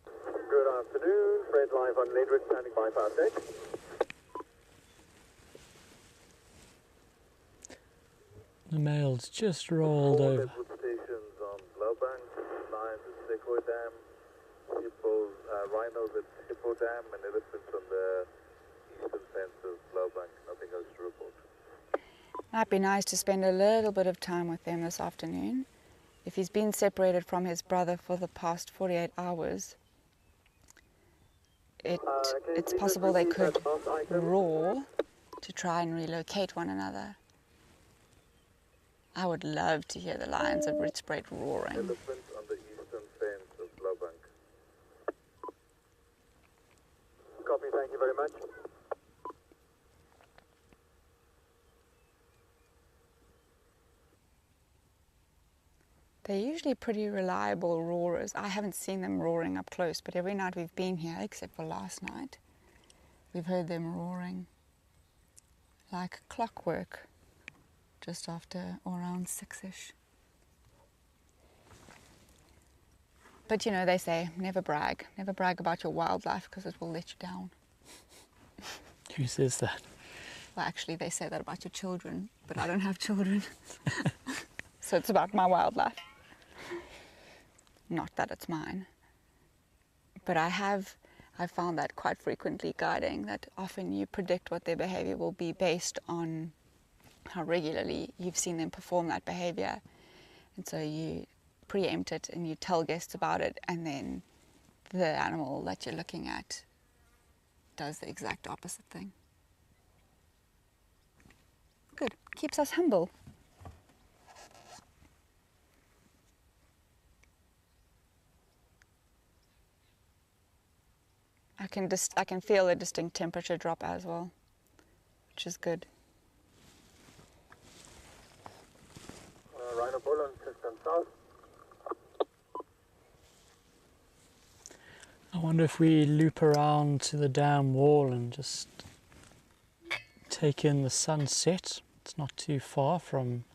Good afternoon. Brent live on Leopard, standing by fast deck. The male's just rolled over. Leopard stations on Lowbank, lions at Seco Dam, hippos, rhinos at Hippo Dam, and elephants on the eastern fence of Lowbank. Nothing else to report. Might be nice to spend a little bit of time with them this afternoon. If he's been separated from his brother for the past 48 hours, it's possible they could roar to try and relocate one another. I would love to hear the lions of Rietspruit roaring. Elephants on the eastern fence of Lowbank. Copy, thank you very much. They're usually pretty reliable roarers. I haven't seen them roaring up close, but every night we've been here, except for last night, we've heard them roaring like clockwork. just after or around 6ish. But you know, they say never brag about your wildlife because it will let you down. Who says that? Well, actually, they say that about your children, but I don't have children. So it's about my wildlife. Not that it's mine. But I found that quite frequently guiding, that often you predict what their behavior will be based on how regularly you've seen them perform that behavior. And so you preempt it and you tell guests about it, and then the animal that you're looking at does the exact opposite thing. Good. Keeps us humble. I can feel a distinct temperature drop as well, which is good. Rhino Poole on system south. I wonder if we loop around to the dam wall and just take in the sunset. It's not too far from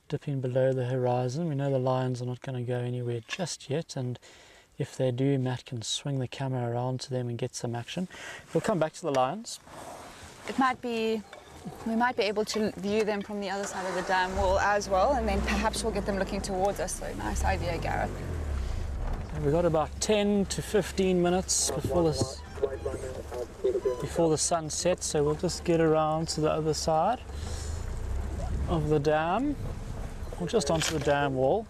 dipping below the horizon. We know the lions are not going to go anywhere just yet, and if they do, Matt can swing the camera around to them and get some action. We'll come back to the lions. We might be able to view them from the other side of the dam wall as well, and then perhaps we'll get them looking towards us. So nice idea, Gareth. We've got about 10 to 15 minutes before the sun sets, so we'll just get around to the other side of the dam, or just onto the dam wall,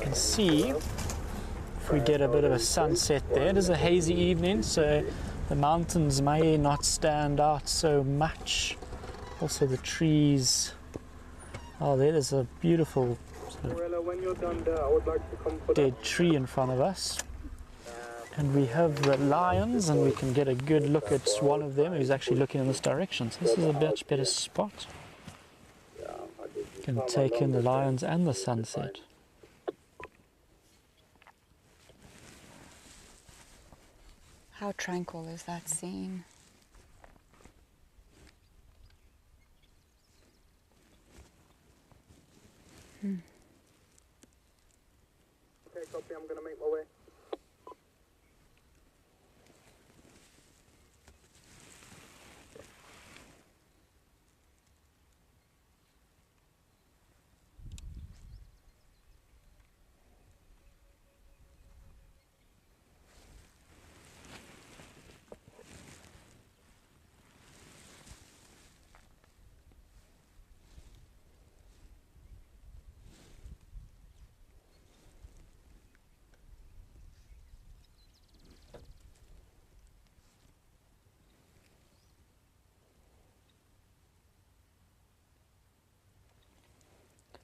and see if we get a bit of a sunset there. It is a hazy evening, so the mountains may not stand out so much. Also the trees. Oh, there's a beautiful sort of dead tree in front of us. And we have the lions, and we can get a good look at one of them who's actually looking in this direction. So this is a much better spot. You can take in the lions and the sunset. How tranquil is that scene? Okay, copy, I'm going to make my way.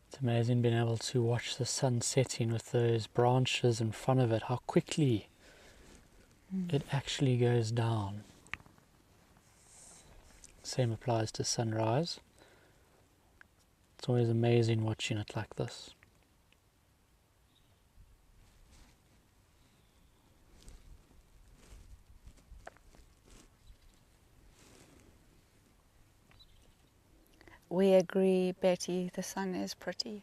It's amazing being able to watch the sun setting with those branches in front of it, how quickly it actually goes down. Same applies to sunrise. It's always amazing watching it like this. We agree, Betty, the sun is pretty.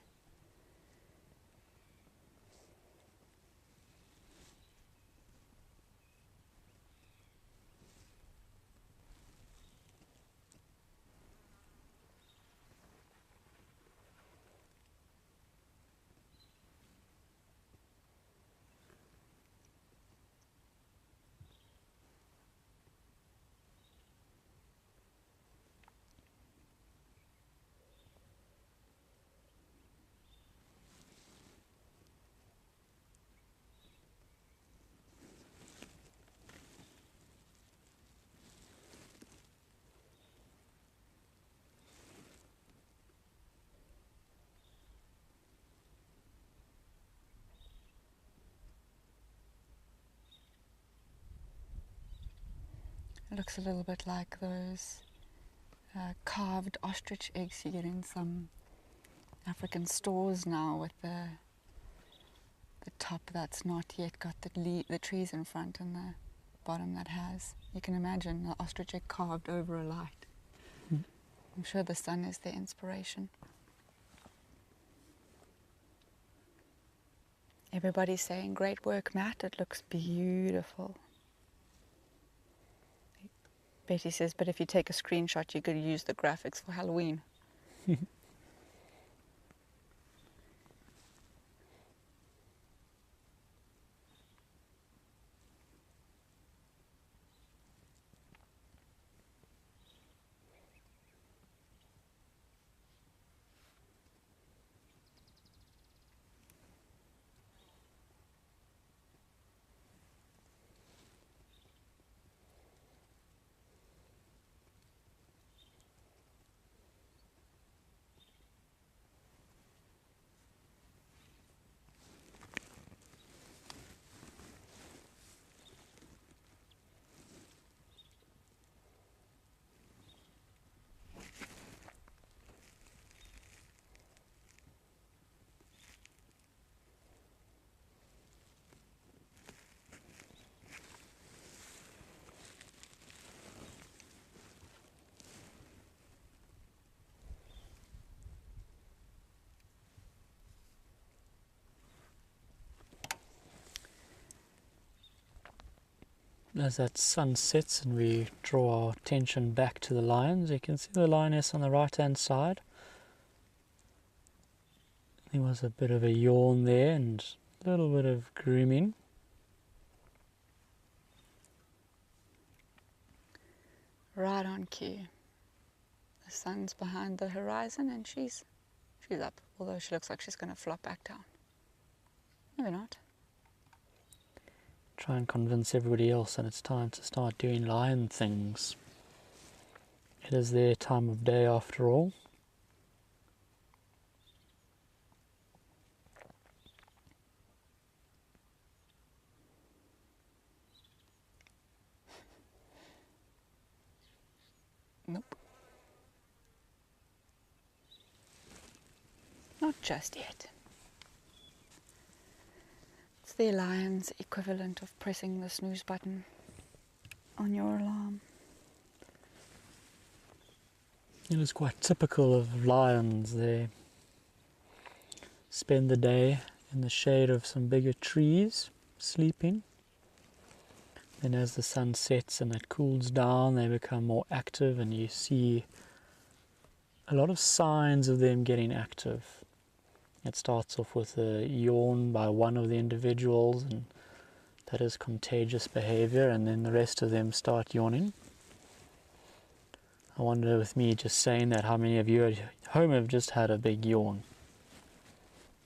It looks a little bit like those carved ostrich eggs you get in some African stores now, with the top that's not yet got the trees in front and the bottom that has. You can imagine the ostrich egg carved over a light. I'm sure the sun is their inspiration. Everybody's saying, great work, Matt. It looks beautiful. Betty says, but if you take a screenshot, you could use the graphics for Halloween. As that sun sets and we draw our attention back to the lions, you can see the lioness on the right hand side. There was a bit of a yawn there and a little bit of grooming. Right on cue. The sun's behind the horizon and she's up, although she looks like she's going to flop back down. Maybe not. Try and convince everybody else that it's time to start doing lion things. It is their time of day after all. Nope. Not just yet. It's the lion's equivalent of pressing the snooze button on your alarm. It is quite typical of lions. They spend the day in the shade of some bigger trees, sleeping. Then as the sun sets and it cools down, they become more active, and you see a lot of signs of them getting active. It starts off with a yawn by one of the individuals, and that is contagious behavior, and then the rest of them start yawning. I wonder, with me just saying that, how many of you at home have just had a big yawn?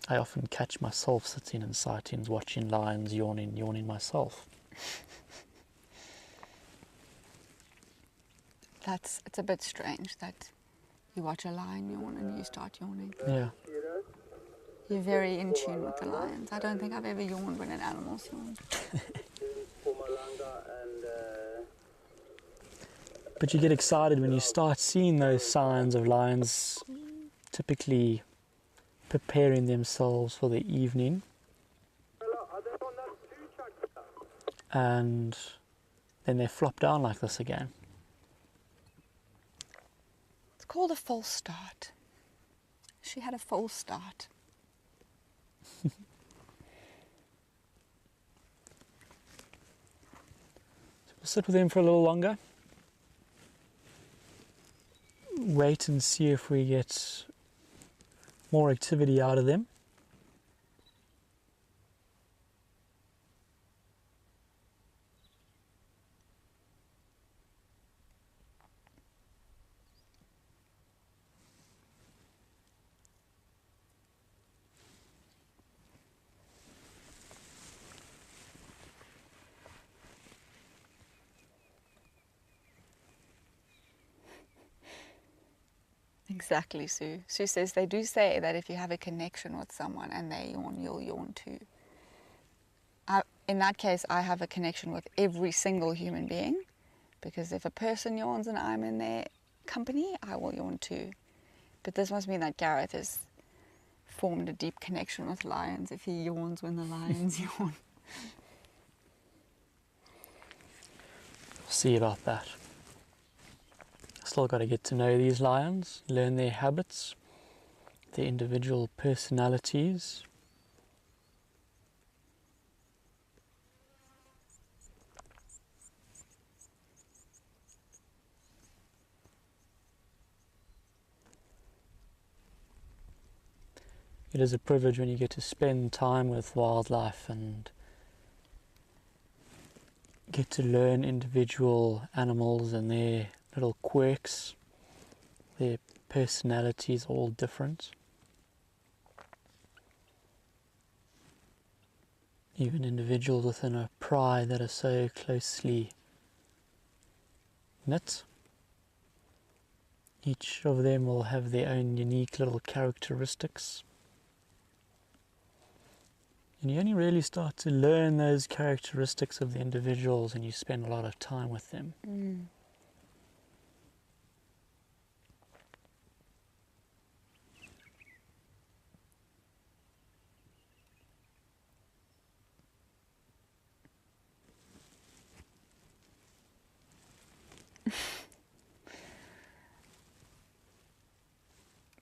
I often catch myself sitting in sightings watching lions yawning myself. It's a bit strange that you watch a lion yawn and you start yawning. Yeah. You're very in tune with the lions. I don't think I've ever yawned when an animal's yawned. But you get excited when you start seeing those signs of lions typically preparing themselves for the evening. And then they flop down like this again. It's called a false start. She had a false start. So we'll sit with them for a little longer. Wait and see if we get more activity out of them. Exactly, Sue. Sue says they do say that if you have a connection with someone and they yawn, you'll yawn too. In that case, I have a connection with every single human being, because if a person yawns and I'm in their company, I will yawn too. But this must mean that Gareth has formed a deep connection with lions if he yawns when the lions yawn. We'll see about that. still got to get to know these lions, learn their habits, their individual personalities. It is a privilege when you get to spend time with wildlife and get to learn individual animals and their little quirks. Their personalities are all different. Even individuals within a pride that are so closely knit. Each of them will have their own unique little characteristics. And you only really start to learn those characteristics of the individuals and you spend a lot of time with them.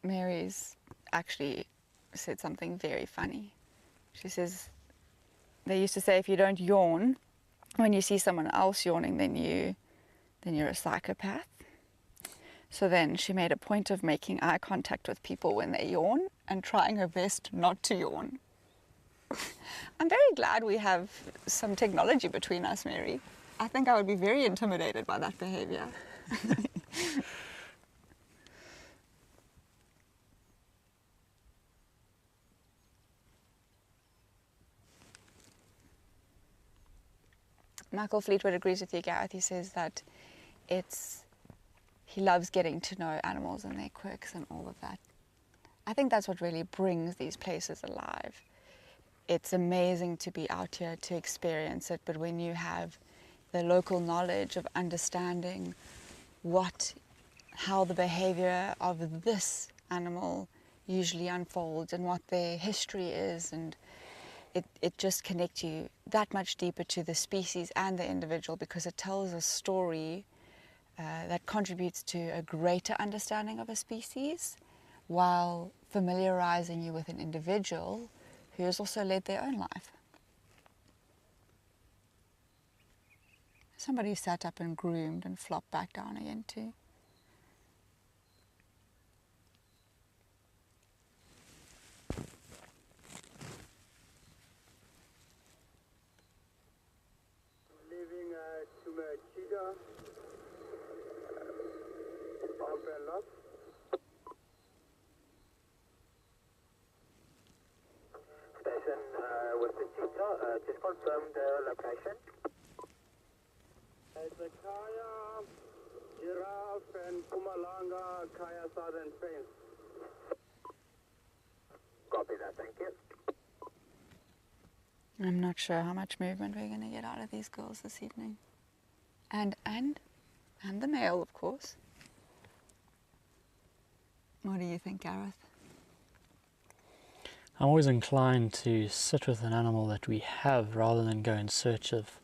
Mary's actually said something very funny. She says, they used to say if you don't yawn when you see someone else yawning, then you're a psychopath. So then she made a point of making eye contact with people when they yawn and trying her best not to yawn. I'm very glad we have some technology between us, Mary. I think I would be very intimidated by that behavior. Michael Fleetwood agrees with you, Gareth. He says that he loves getting to know animals and their quirks and all of that. I think that's what really brings these places alive. It's amazing to be out here to experience it, but when you have the local knowledge of understanding how the behavior of this animal usually unfolds and what their history is, and it just connects you that much deeper to the species and the individual, because it tells a story that contributes to a greater understanding of a species while familiarizing you with an individual who has also led their own life. Somebody sat up and groomed and flopped back down again too. Station with the cheetah, just confirm the location. It's a Kaya, Giraffe and Pumalanga, Kaya Southern Fence. Copy that, thank you. I'm not sure how much movement we're going to get out of these girls this evening. And the male, of course. What do you think, Gareth? I'm always inclined to sit with an animal that we have rather than go in search of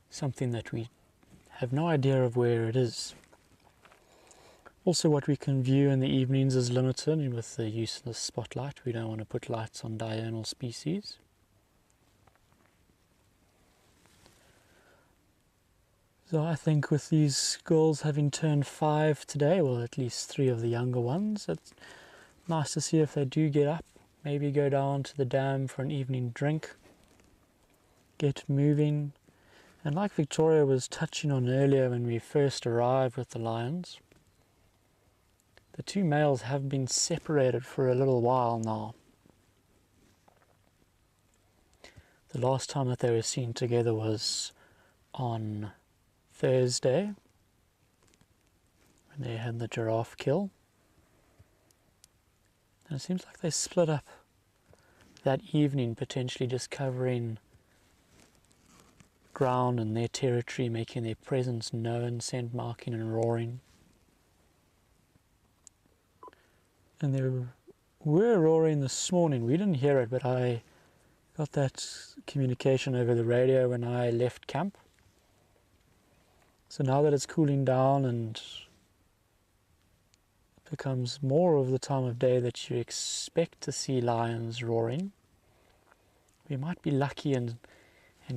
something that we have no idea of where it is. Also, what we can view in the evenings is limited, and with the use of the spotlight, we don't want to put lights on diurnal species. So I think with these girls having turned 5 today, well, at least 3 of the younger ones, it's nice to see if they do get up, maybe go down to the dam for an evening drink, get moving. And like Victoria was touching on earlier when we first arrived with the lions, the 2 males have been separated for a little while now. The last time that they were seen together was on Thursday, when they had the giraffe kill. And it seems like they split up that evening, potentially just covering ground in their territory, making their presence known, scent marking and roaring. And they were roaring this morning. We didn't hear it, but I got that communication over the radio when I left camp. So now that it's cooling down and becomes more of the time of day that you expect to see lions roaring, we might be lucky and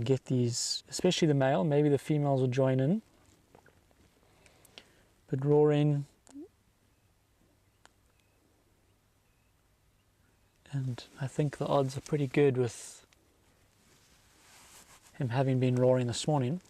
get these, especially the male, maybe the females will join in. But roaring, and I think the odds are pretty good with him having been roaring this morning.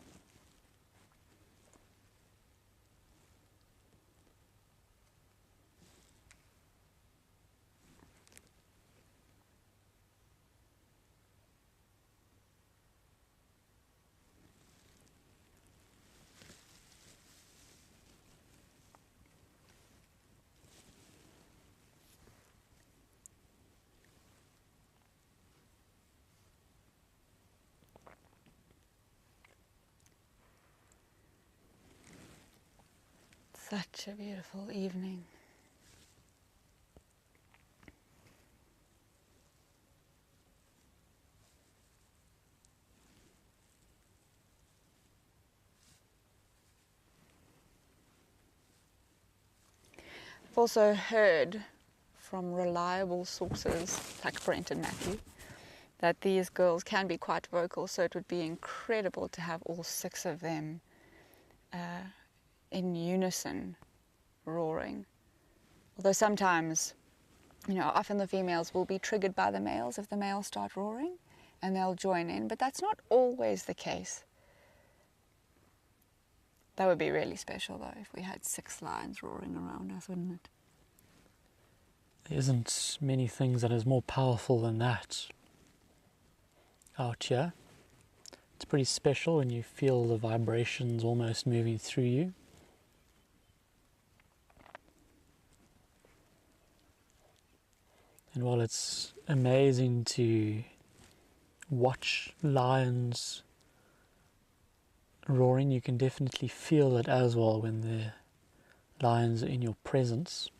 Such a beautiful evening. I've also heard from reliable sources like Brent and Matthew that these girls can be quite vocal, so it would be incredible to have all 6 of them in unison roaring. Although sometimes, often the females will be triggered by the males if the males start roaring and they'll join in, but that's not always the case. That would be really special though if we had 6 lions roaring around us, wouldn't it? There isn't many things that is more powerful than that out here. It's pretty special when you feel the vibrations almost moving through you. And while it's amazing to watch lions roaring, you can definitely feel it as well when the lions are in your presence.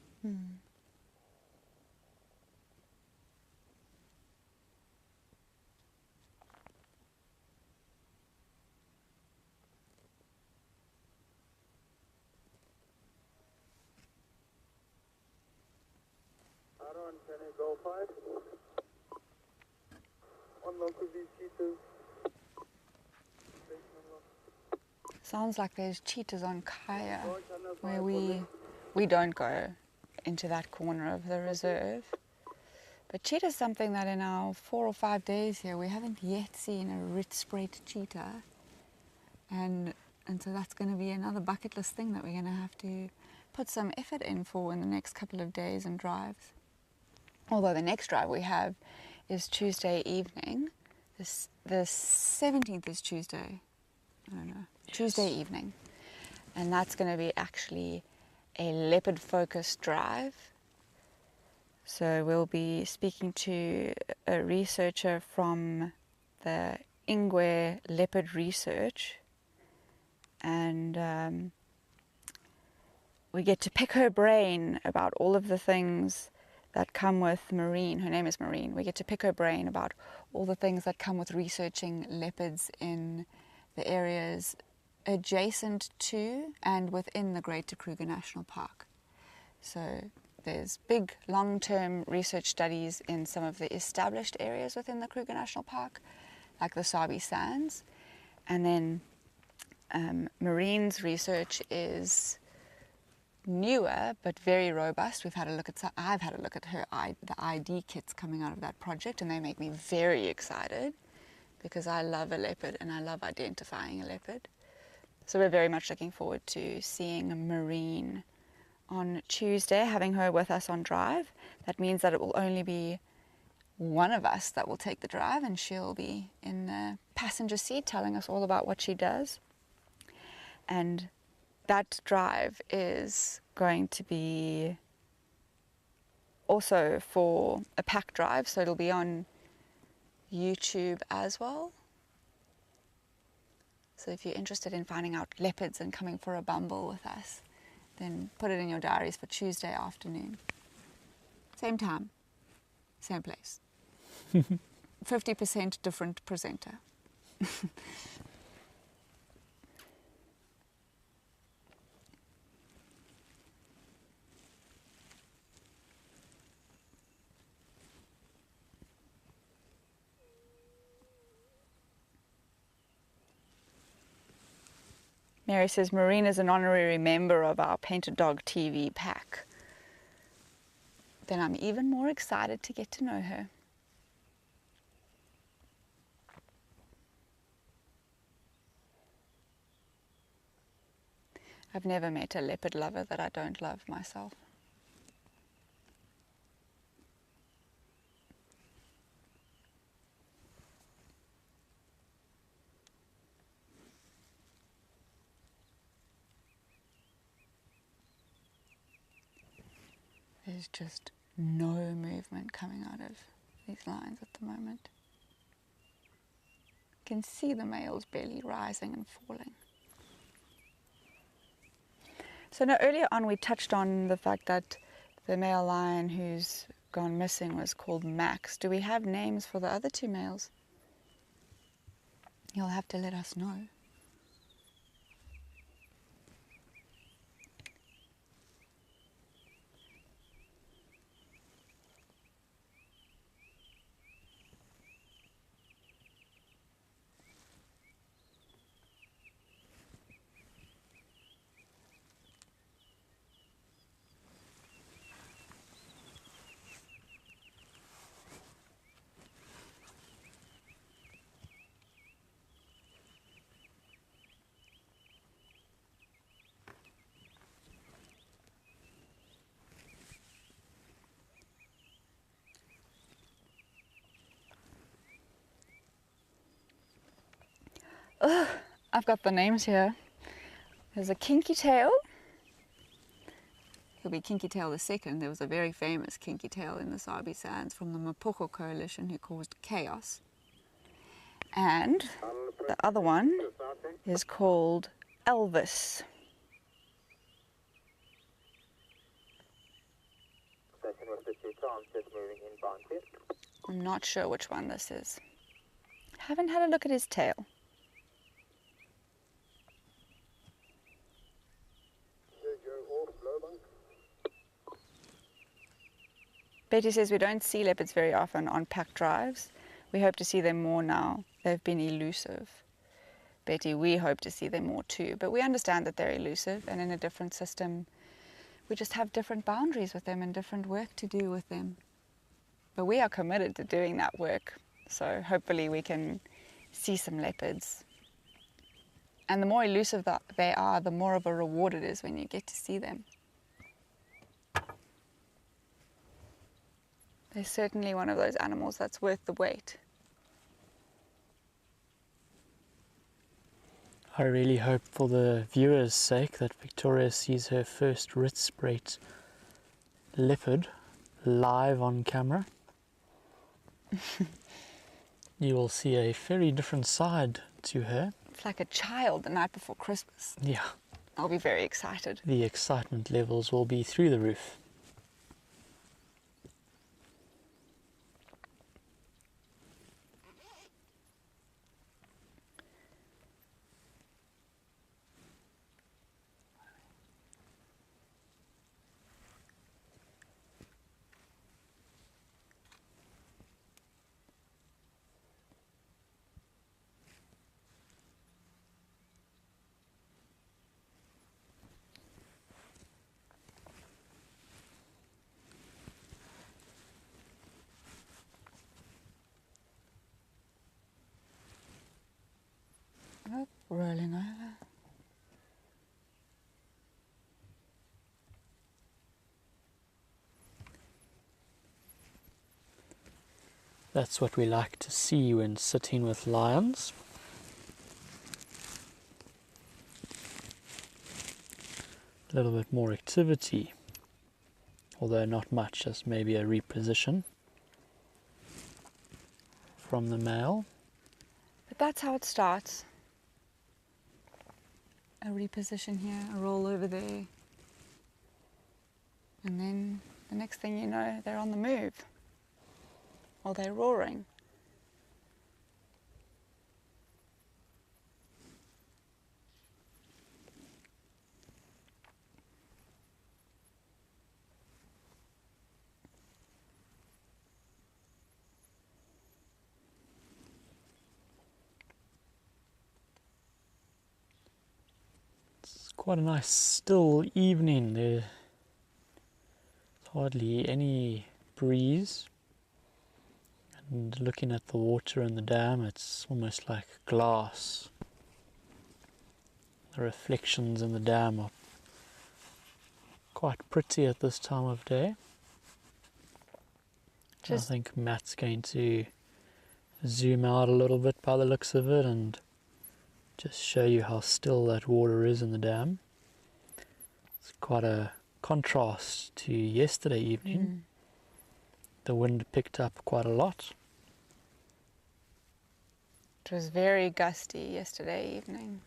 Aaron, can you go 5? One look of these cheetahs. Sounds like there's cheetahs on Kaya, where we don't go into that corner of the reserve. But cheetah's something that in our 4 or 5 days here, we haven't yet seen a Rietspruit cheetah. And so that's going to be another bucket list thing that we're going to have to put some effort in for in the next couple of days and drives. Although the next drive we have is Tuesday evening. The 17th is Tuesday. I don't know. Yes. Tuesday evening. And that's going to be actually a leopard-focused drive. So we'll be speaking to a researcher from the Ingwe Leopard Research. And we get to pick her brain about all of the things that come with Marine. Her name is Marine. We get to pick her brain about all the things that come with researching leopards in the areas adjacent to and within the Greater Kruger National Park. So there's big long-term research studies in some of the established areas within the Kruger National Park, like the Sabi Sands. And then Marine's research is newer but very robust. I've had a look at the ID kits coming out of that project, and they make me very excited because I love a leopard and I love identifying a leopard. So we're very much looking forward to seeing Marine on Tuesday, having her with us on drive. That means that it will only be one of us that will take the drive, and she'll be in the passenger seat telling us all about what she does. And that drive is going to be also for a pack drive, so it'll be on YouTube as well. So if you're interested in finding out leopards and coming for a bumble with us, then put it in your diaries for Tuesday afternoon. Same time, same place. 50% different presenter. Mary says Marina's an honorary member of our Painted Dog TV pack. Then I'm even more excited to get to know her. I've never met a leopard lover that I don't love myself. There's just no movement coming out of these lines at the moment. You can see the males barely rising and falling. So now earlier on we touched on the fact that the male lion who's gone missing was called Max. Do we have names for the other two males? You'll have to let us know. I've got the names here. There's a kinky tail. He'll be Kinky Tail the second. There was a very famous kinky tail in the Sabi Sands from the Mapoko coalition who caused chaos. And the other one is called Elvis. I'm not sure which one this is. Haven't had a look at his tail. Betty says we don't see leopards very often on pack drives. We hope to see them more now. They've been elusive. Betty, we hope to see them more too, but we understand that they're elusive and in a different system. We just have different boundaries with them and different work to do with them. But we are committed to doing that work, so hopefully we can see some leopards. And the more elusive that they are, the more of a reward it is when you get to see them. They're certainly one of those animals that's worth the wait. I really hope for the viewers' sake that Victoria sees her first Rietspruit leopard live on camera. You will see a very different side to her. It's like a child the night before Christmas. Yeah. I'll be very excited. The excitement levels will be through the roof. Oh, rolling over. That's what we like to see when sitting with lions. A little bit more activity, although not much, just maybe a reposition from the male. But that's how it starts. A reposition here, a roll over there. And then the next thing you know, they're on the move. Or they're roaring. quite a nice still evening. There's hardly any breeze. And looking at the water in the dam, it's almost like glass. The reflections in the dam are quite pretty at this time of day. I think Matt's going to zoom out a little bit by the looks of it and just show you how still that water is in the dam. It's quite a contrast to yesterday evening. The wind picked up quite a lot. It was very gusty yesterday evening.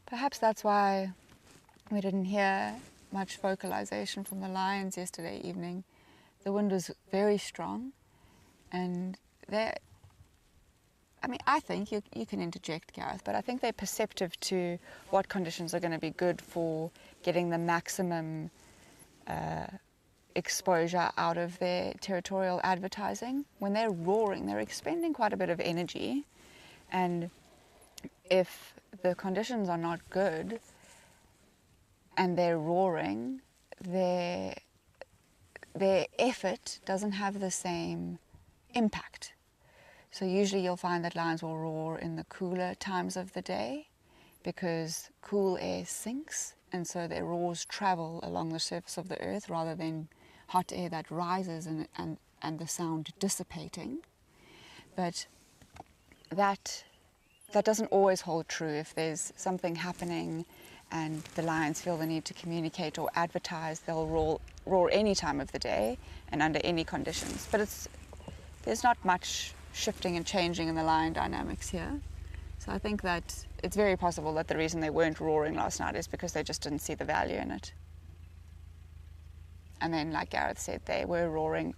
Perhaps that's why we didn't hear much vocalization from the lions yesterday evening. The wind was very strong, and I think you can interject, Gareth, but I think they're perceptive to what conditions are going to be good for getting the maximum exposure out of their territorial advertising. When they're roaring, they're expending quite a bit of energy, and if the conditions are not good and they're roaring, their effort doesn't have the same impact. So usually you'll find that lions will roar in the cooler times of the day because cool air sinks, and so their roars travel along the surface of the earth rather than hot air that rises and the sound dissipating. But that doesn't always hold true. If there's something happening and the lions feel the need to communicate or advertise, they'll roar any time of the day and under any conditions. But there's not much shifting and changing in the lion dynamics here. So I think that it's very possible that the reason they weren't roaring last night is because they just didn't see the value in it. And then, like Gareth said, they were roaring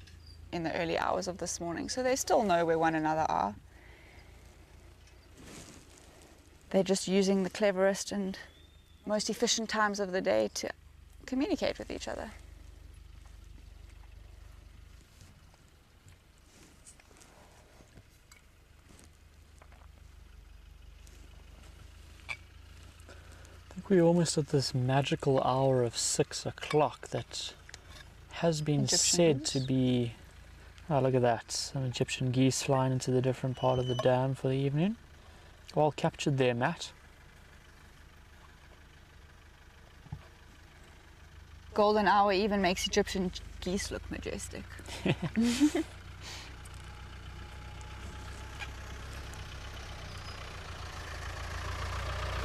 in the early hours of this morning, so they still know where one another are. They're just using the cleverest and most efficient times of the day to communicate with each other. I think we're almost at this magical hour of 6 o'clock that has been said to be... Oh, look at that. Some Egyptian geese flying into the different part of the dam for the evening. Well captured there, Matt. Golden hour even makes Egyptian geese look majestic.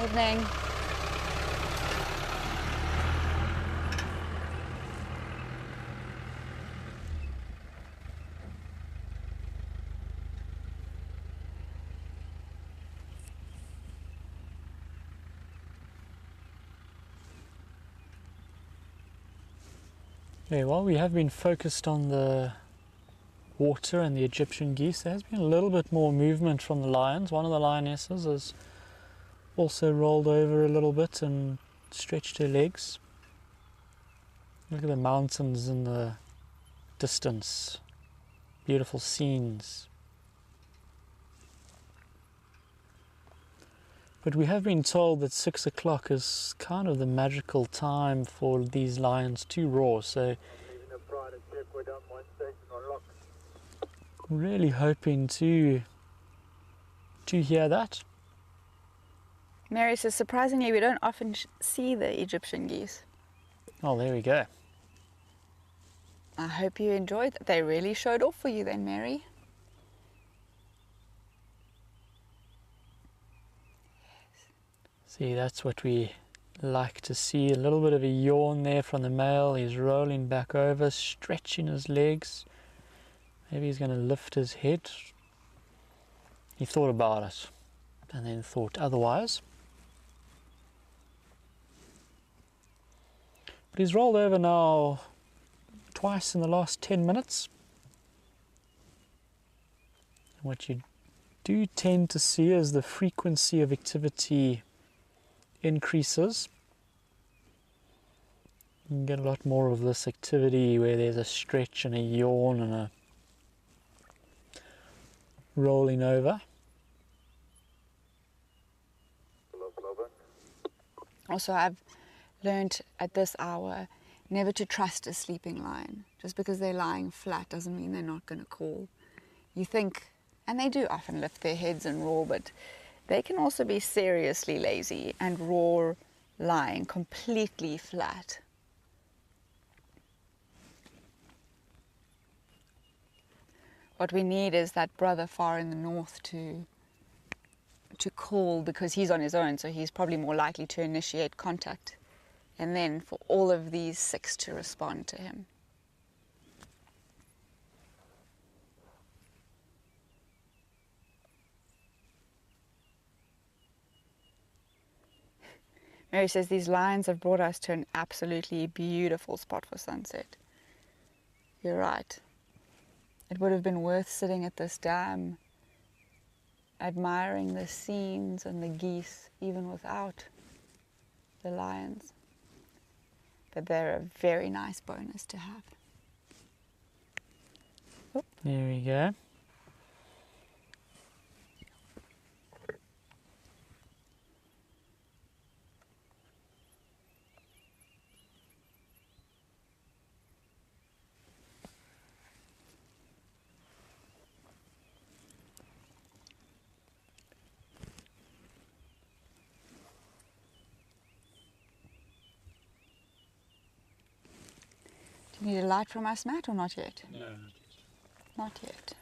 Evening. Okay, while we have been focused on the water and the Egyptian geese, there has been a little bit more movement from the lions. One of the lionesses has also rolled over a little bit and stretched her legs. Look at the mountains in the distance. Beautiful scenes. But we have been told that 6 o'clock is kind of the magical time for these lions to roar, so really hoping to hear that. Mary says, surprisingly, we don't often see the Egyptian geese. Oh, there we go. I hope you enjoyed that. They really showed off for you then, Mary. See, that's what we like to see. A little bit of a yawn there from the male. He's rolling back over, stretching his legs. Maybe he's going to lift his head. He thought about it and then thought otherwise. But he's rolled over now twice in the last 10 minutes. And what you do tend to see is the frequency of activity increases You can get a lot more of this activity where there's a stretch and a yawn and a rolling over. Also, I've learned at this hour never to trust a sleeping lion. Just because they're lying flat doesn't mean they're not going to call. You think, and they do often lift their heads and roar, but they can also be seriously lazy and roar lying completely flat. What we need is that brother far in the north to call, because he's on his own, so he's probably more likely to initiate contact, and then for all of these 6 to respond to him. Mary says these lions have brought us to an absolutely beautiful spot for sunset. You're right. It would have been worth sitting at this dam, admiring the scenes and the geese, even without the lions. But they're a very nice bonus to have. Oop. There we go. Do you need a light from us, Matt, or not yet? No, Not yet.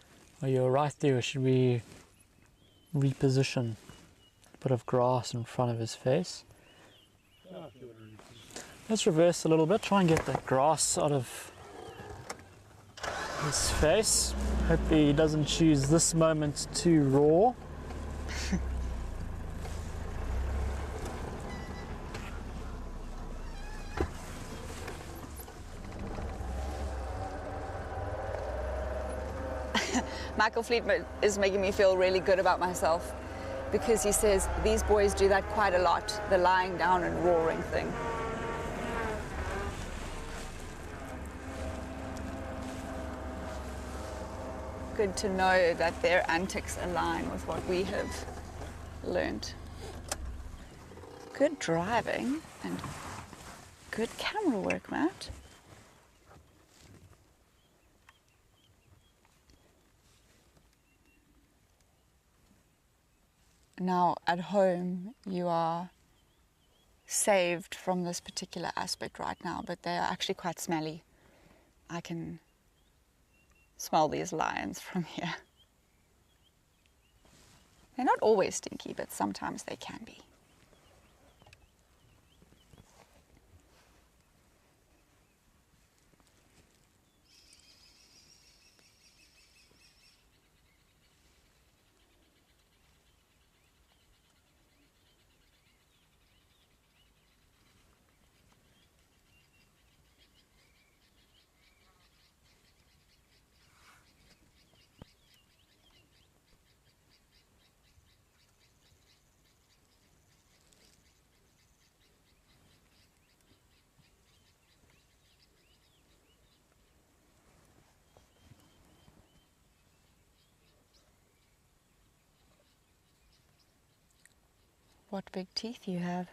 Oh, you're right there. Or should we reposition a bit of grass in front of his face? Let's reverse a little bit, try and get that grass out of his face. Hopefully he doesn't choose this moment to roar. Michael Fleet is making me feel really good about myself, because he says these boys do that quite a lot, the lying down and roaring thing. Good to know that their antics align with what we have learned. Good driving and good camera work, Matt. Now, at home, you are saved from this particular aspect right now, but they are actually quite smelly. I can smell these lions from here. They're not always stinky, but sometimes they can be. What big teeth you have.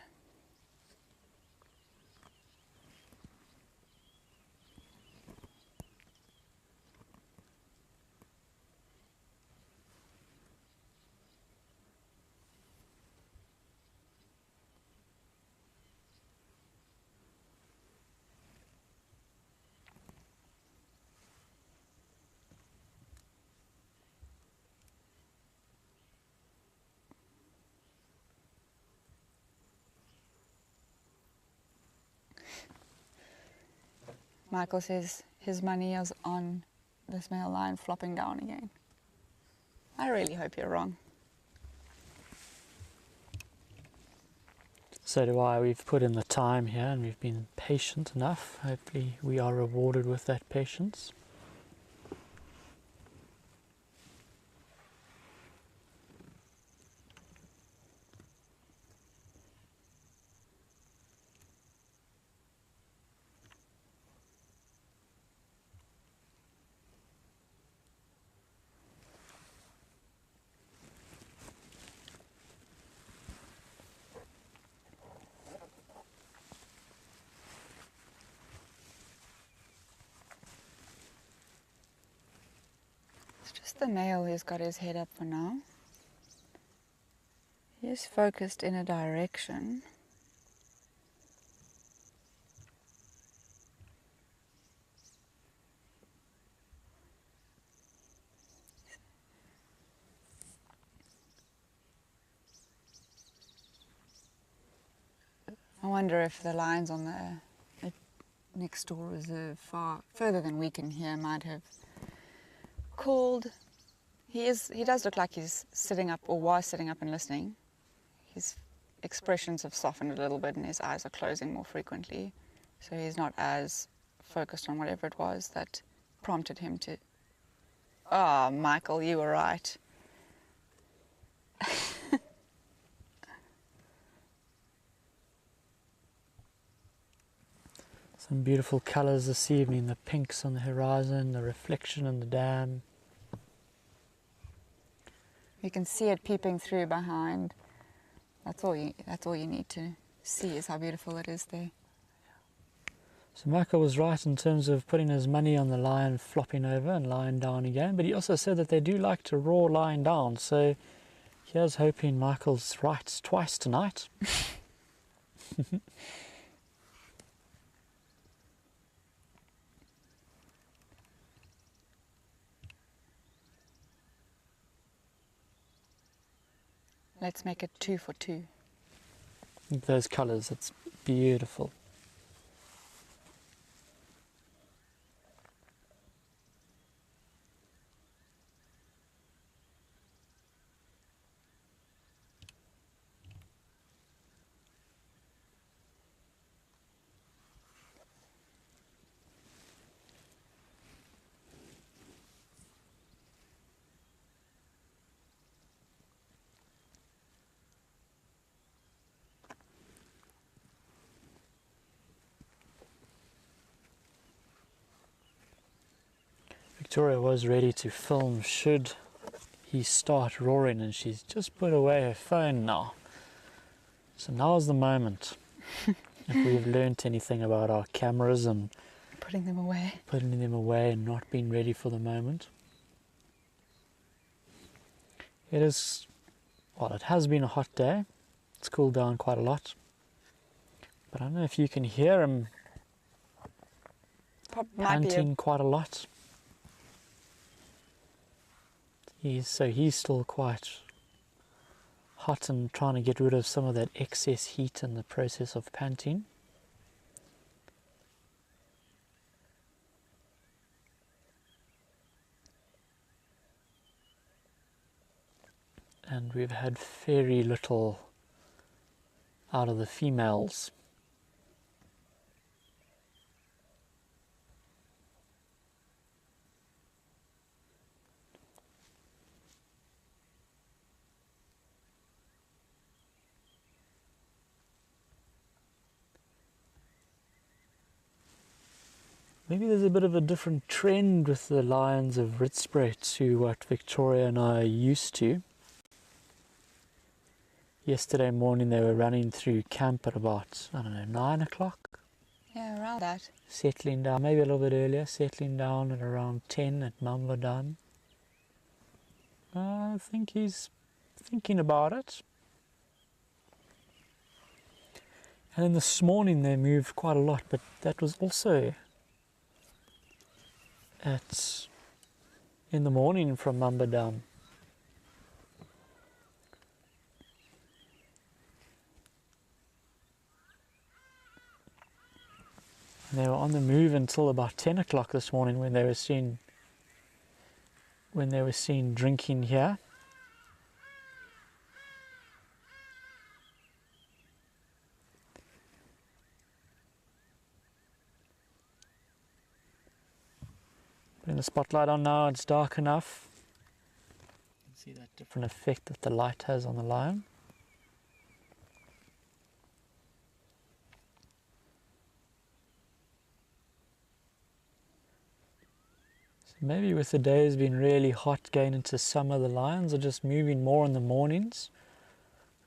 Michael says his money is on this male lion flopping down again. I really hope you're wrong. So do I. We've put in the time here and we've been patient enough. Hopefully we are rewarded with that patience. just the male who's got his head up for now. He is focused in a direction. I wonder if the lions on the next door reserve, further than we can hear, might have called. He does look like he's sitting up, or was sitting up and listening. His expressions have softened a little bit and his eyes are closing more frequently, so he's not as focused on whatever it was that prompted him to. Ah, Michael, you were right. Some beautiful colours this evening, the pinks on the horizon, the reflection in the dam. You can see it peeping through behind. That's all you need to see, is how beautiful it is there. So Michael was right in terms of putting his money on the lion flopping over and lying down again, but he also said that they do like to roar lying down, so here's hoping Michael's right twice tonight. Let's make it 2 for 2. Those colours, it's beautiful. Victoria was ready to film should he start roaring, and she's just put away her phone now. So now's the moment. If we've learnt anything about our cameras and Putting them away and not being ready for the moment. It has been a hot day. It's cooled down quite a lot. But I don't know if you can hear him panting quite a lot. He's still quite hot and trying to get rid of some of that excess heat in the process of panting. And we've had very little out of the females. Maybe there's a bit of a different trend with the lions of Rietspruit to what Victoria and I are used to. Yesterday morning they were running through camp at about, 9 o'clock. Yeah, around that. Settling down, maybe a little bit earlier, settling down at around 10 at Mambadan. I think he's thinking about it. And then this morning they moved quite a lot, but that was also in the morning from Mambadan. And they were on the move until about 10 o'clock this morning when they were seen drinking here. Putting the spotlight on now, it's dark enough. You can see that different effect that the light has on the lion. Maybe with the days being really hot going into summer, the lions are just moving more in the mornings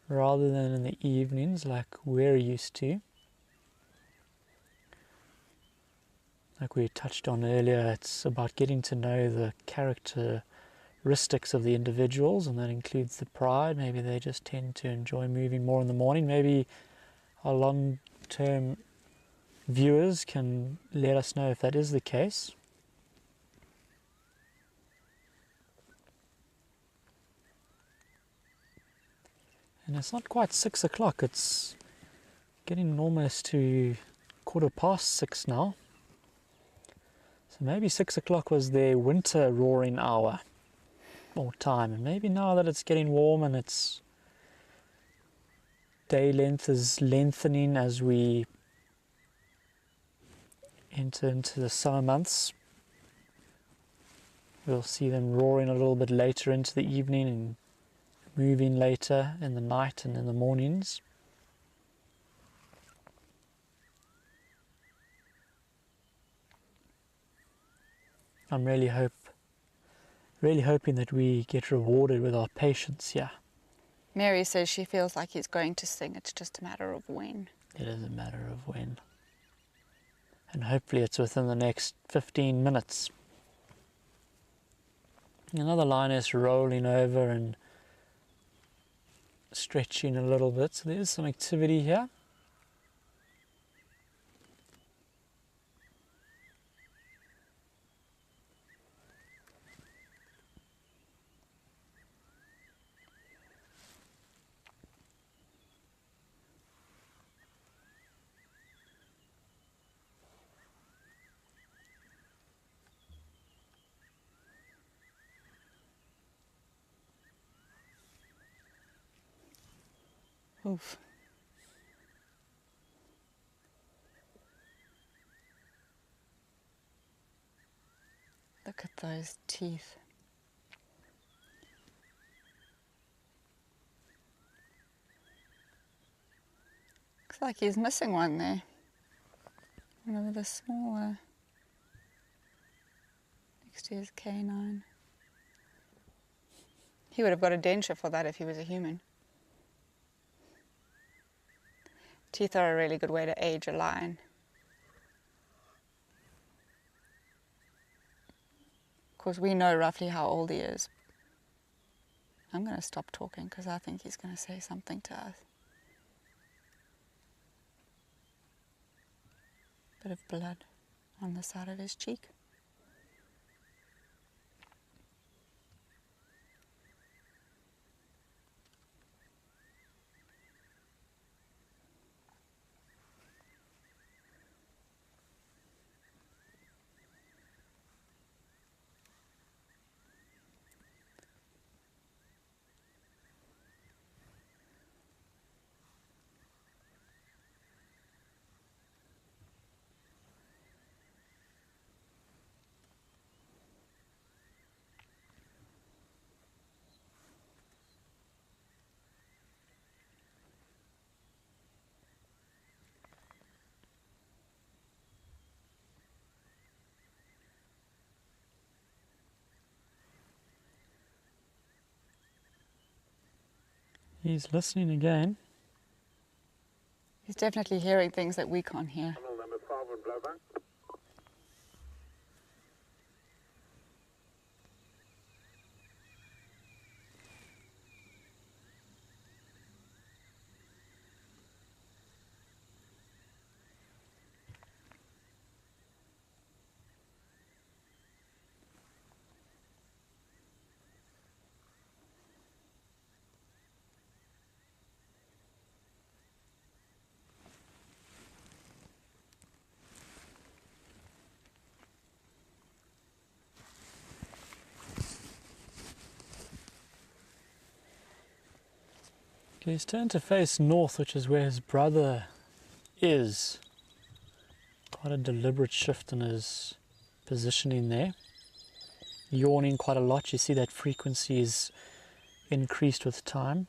rather than in the evenings like we're used to. Like we touched on earlier, it's about getting to know the character characteristics of the individuals, and that includes the pride. Maybe they just tend to enjoy moving more in the morning. Maybe our long-term viewers can let us know if that is the case. And it's not quite 6 o'clock, it's getting almost to 6:15 now. So maybe 6 o'clock was their winter roaring hour or time, and maybe now that it's getting warm and its day length is lengthening as we enter into the summer months, we'll see them roaring a little bit later into the evening and moving later in the night and in the mornings. I'm really hoping that we get rewarded with our patience here. Mary says she feels like he's going to sing. It's just a matter of when. It is a matter of when. And hopefully it's within the next 15 minutes. Another lioness rolling over and stretching a little bit. So there's some activity here. Oof. Look at those teeth. Looks like he's missing one there. One of the smaller. Next to his canine. He would have got a denture for that if he was a human. Teeth are a really good way to age a lion. Of course, we know roughly how old he is. I'm going to stop talking because I think he's going to say something to us. Bit of blood on the side of his cheek. He's listening again. He's definitely hearing things that we can't hear. Number 5 on blowback. Okay, he's turned to face north, which is where his brother is. Quite a deliberate shift in his positioning there. Yawning quite a lot. You see that frequency is increased with time.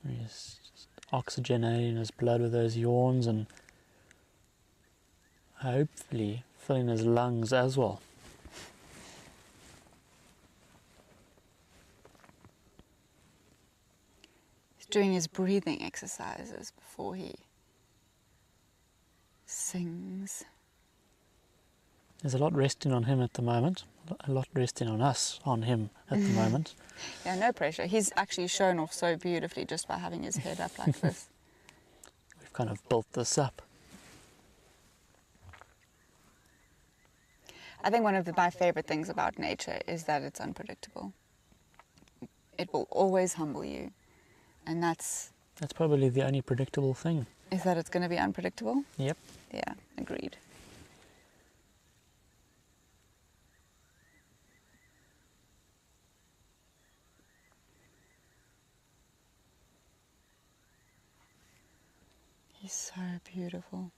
He's just oxygenating his blood with those yawns and hopefully filling his lungs as well. Doing his breathing exercises before he sings. There's a lot resting on him at the moment, a lot resting on us, on him at the moment. Yeah, no pressure. He's actually shown off so beautifully just by having his head up like this. We've kind of built this up. I think one of my favorite things about nature is that it's unpredictable. It will always humble you. And that's probably the only predictable thing. Is that it's going to be unpredictable? Yep. Yeah, agreed. He's so beautiful.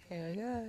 Here we go.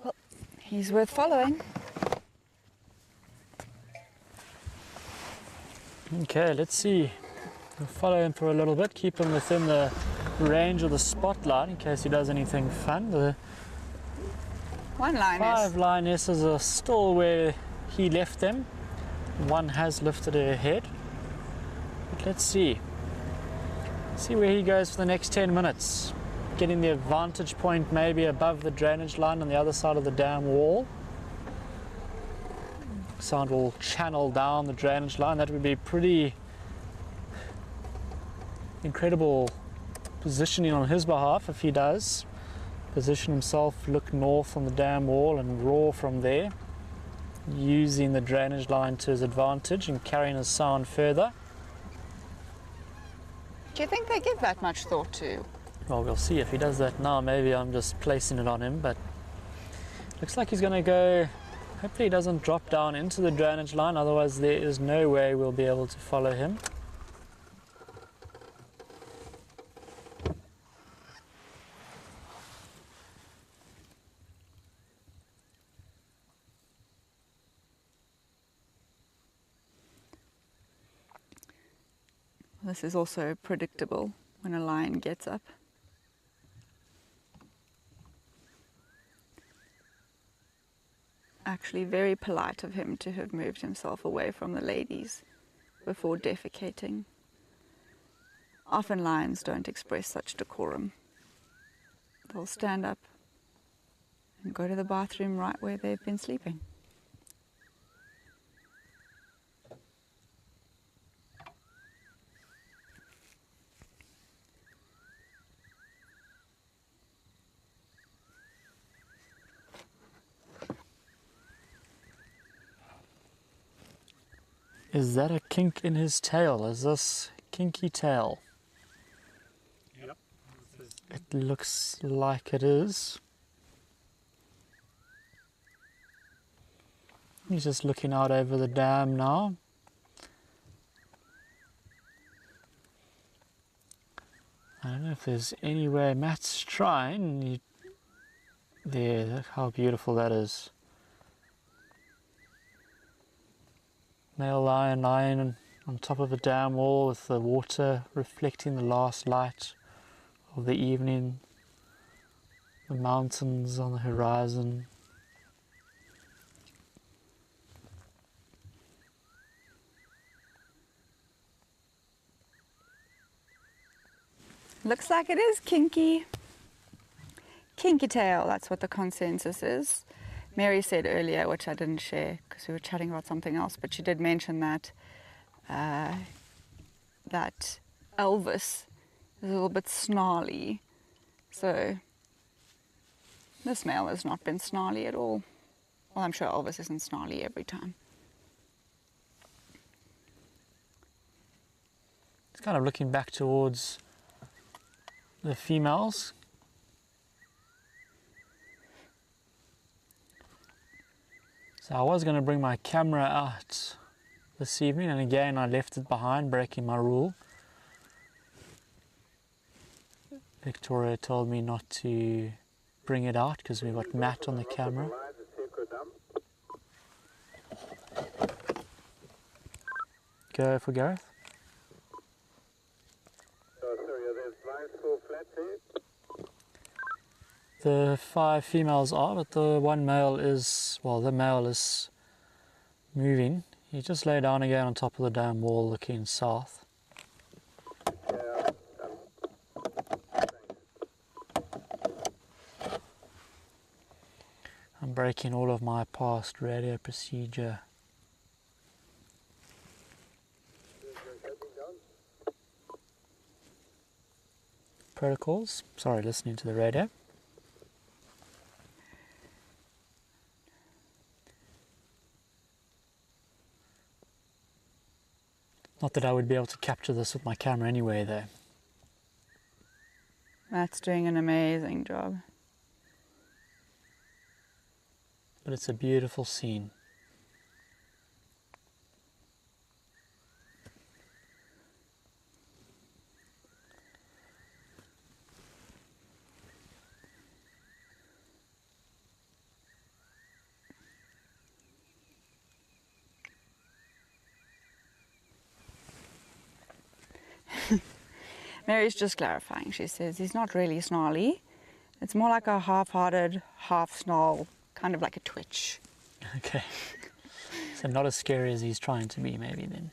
Well, he's worth following. Okay, let's see. We'll follow him for a little bit, keep him within the range of the spotlight in case he does anything fun. The One lioness. 5 lionesses are still where he left them. One has lifted her head. But let's see. See where he goes for the next 10 minutes. Getting the vantage point maybe above the drainage line on the other side of the dam wall. Sound will channel down the drainage line. That would be pretty incredible positioning on his behalf if he does position himself, look north on the dam wall and roar from there, using the drainage line to his advantage and carrying his sound further. Do you think they give that much thought to? Well, we'll see if he does that now. Maybe I'm just placing it on him, but looks like he's going to go. Hopefully he doesn't drop down into the drainage line, otherwise there is no way we'll be able to follow him. This is also predictable when a lion gets up. Actually very polite of him to have moved himself away from the ladies before defecating. Often lions don't express such decorum. They'll stand up and go to the bathroom right where they've been sleeping. Is that a kink in his tail? Is this kinky tail? Yep. It looks like it is. He's just looking out over the dam now. I don't know if there's any way Matt's trying. There, look how beautiful that is. Male lion lying on top of a dam wall with the water reflecting the last light of the evening. The mountains on the horizon. Looks like it is kinky. kinky tail, that's what the consensus is. Mary said earlier, which I didn't share because we were chatting about something else, but she did mention that that Elvis is a little bit snarly. So this male has not been snarly at all. Well, I'm sure Elvis isn't snarly every time. It's kind of looking back towards the females. So I was going to bring my camera out this evening, and again I left it behind, breaking my rule. Victoria told me not to bring it out because we've got Matt on the camera. Go for Gareth. The 5 females are, but the one male is, well, the male is moving. He just lay down again on top of the dam wall looking south. I'm breaking all of my past radio procedure protocols. Sorry, listening to the radio. Not that I would be able to capture this with my camera anyway, though. Matt's doing an amazing job. But it's a beautiful scene. Mary's just clarifying. She says he's not really snarly. It's more like a half-hearted, half-snarl, kind of like a twitch. Okay. So not as scary as he's trying to be, maybe, then.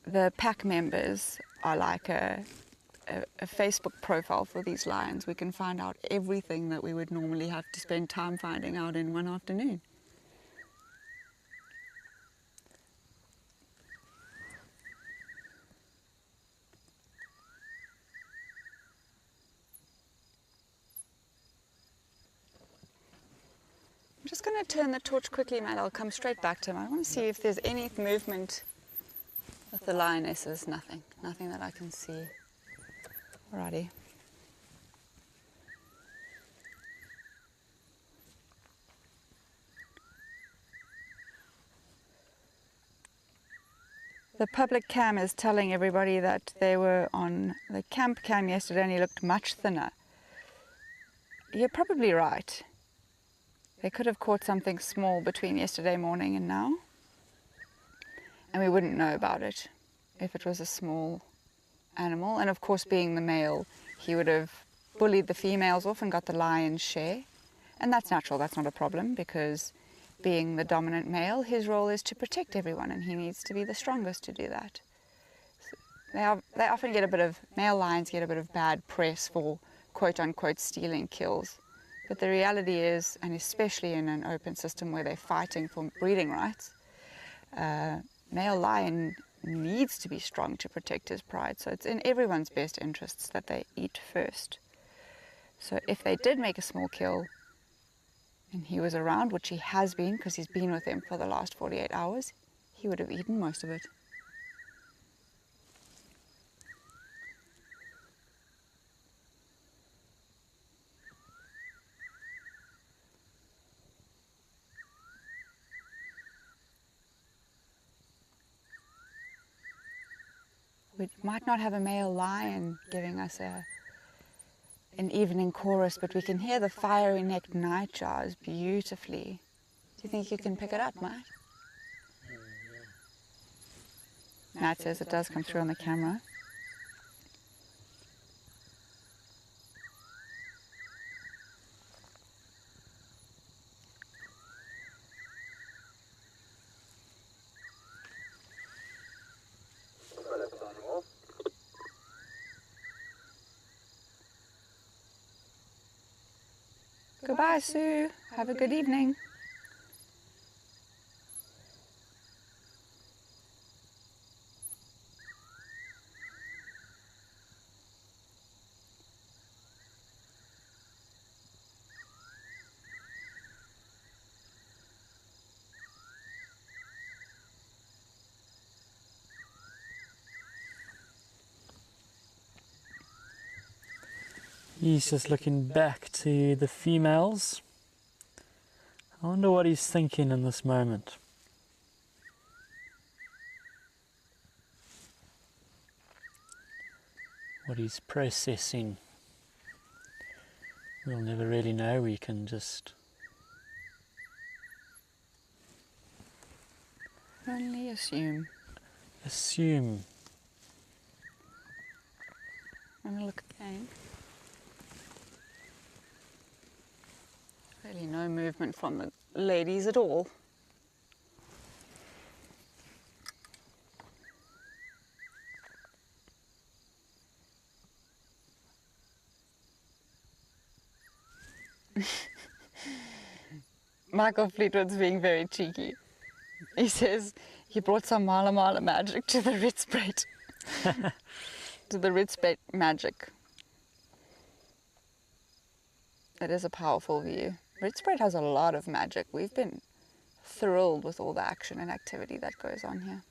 The pack members are like a Facebook profile for these lions. We can find out everything that we would normally have to spend time finding out in one afternoon. I'm just going to turn the torch quickly, Matt. I'll come straight back to him. I want to see if there's any movement with the lionesses. Nothing that I can see. Alrighty. The public cam is telling everybody that they were on the camp cam yesterday and he looked much thinner. You're probably right. They could have caught something small between yesterday morning and now, and we wouldn't know about it if it was a small animal. And of course, being the male, he would have bullied the females off and got the lion's share. And that's natural, that's not a problem, because being the dominant male, his role is to protect everyone, and he needs to be the strongest to do that. So they often get male lions get a bit of bad press for quote-unquote stealing kills. But the reality is, and especially in an open system where they're fighting for breeding rights, male lion needs to be strong to protect his pride. So it's in everyone's best interests that they eat first. So if they did make a small kill, and he was around, which he has been because he's been with them for the last 48 hours, he would have eaten most of it. We might not have a male lion giving us an evening chorus, but we can hear the fiery-necked nightjars beautifully. Do you think you can pick it up, Matt? Matt says it does come through on the camera. Goodbye, Sue. Have a good evening. He's just looking back to the females. I wonder what he's thinking in this moment. What he's processing. We'll never really know. We can just Only assume. assume. I'm going to look again. Really no movement from the ladies at all. Michael Fleetwood's being very cheeky. He says he brought some mala magic to the Rietspruit. To the Rietspruit magic. It is a powerful view. Rietspruit has a lot of magic. We've been thrilled with all the action and activity that goes on here.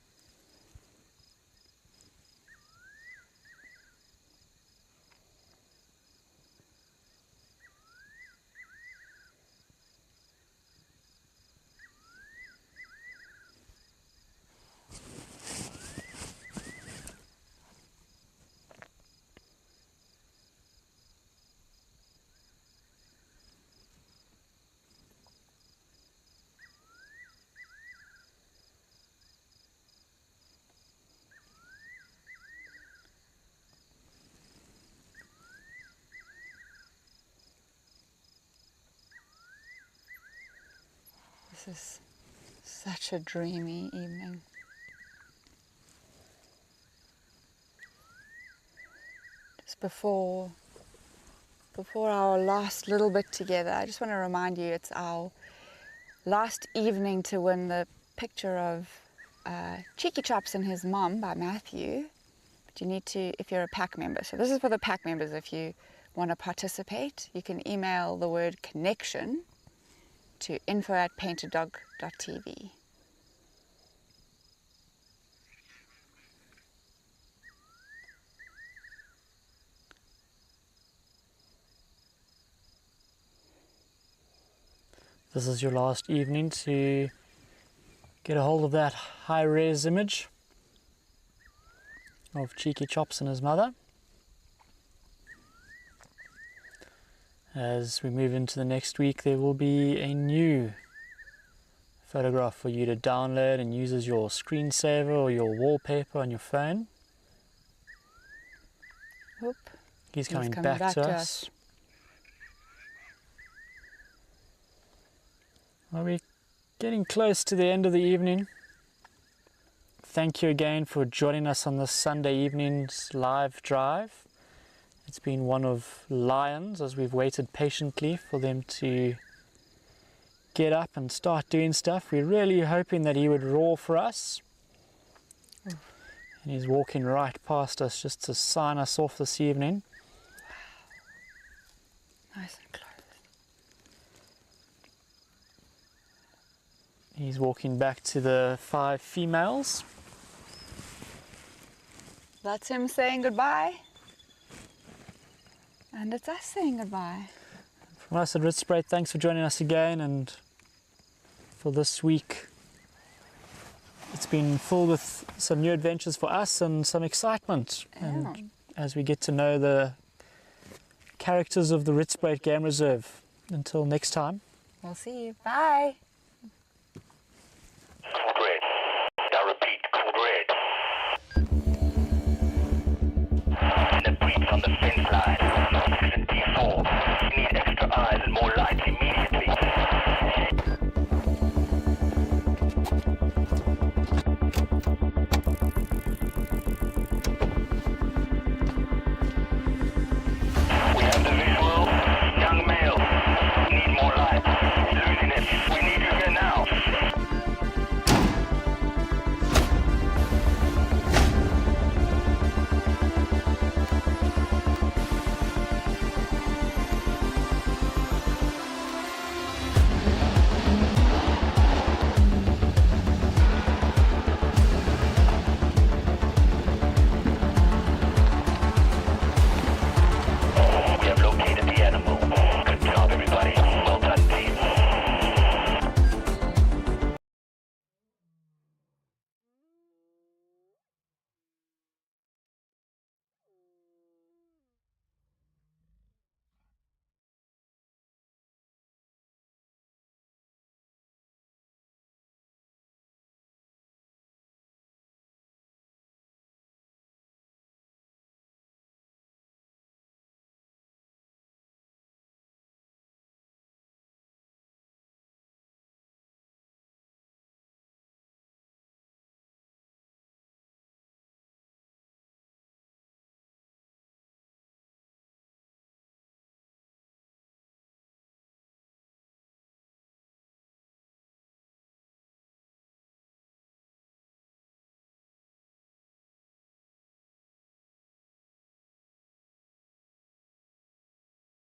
This is such a dreamy evening. Just before our last little bit together, I just want to remind you it's our last evening to win the picture of Cheeky Chops and his mum by Matthew. But you need to, if you're a pack member, so this is for the pack members. If you want to participate, you can email the word connection to info@paintedog.tv. This is your last evening to get a hold of that high-res image of Cheeky Chops and his mother. As we move into the next week, there will be a new photograph for you to download and use as your screensaver or your wallpaper on your phone. Oop. He's coming back to us. Well, we're getting close to the end of the evening. Thank you again for joining us on this Sunday evening's live drive. It's been one of lions as we've waited patiently for them to get up and start doing stuff. We're really hoping that he would roar for us. And he's walking right past us just to sign us off this evening. Nice and close. He's walking back to the 5 females. That's him saying goodbye. And it's us saying goodbye. From us at Rietspruit, thanks for joining us again, and for this week it's been full with some new adventures for us and some excitement. Yeah. And as we get to know the characters of the Rietspruit Game Reserve. Until next time. We'll see you. Bye.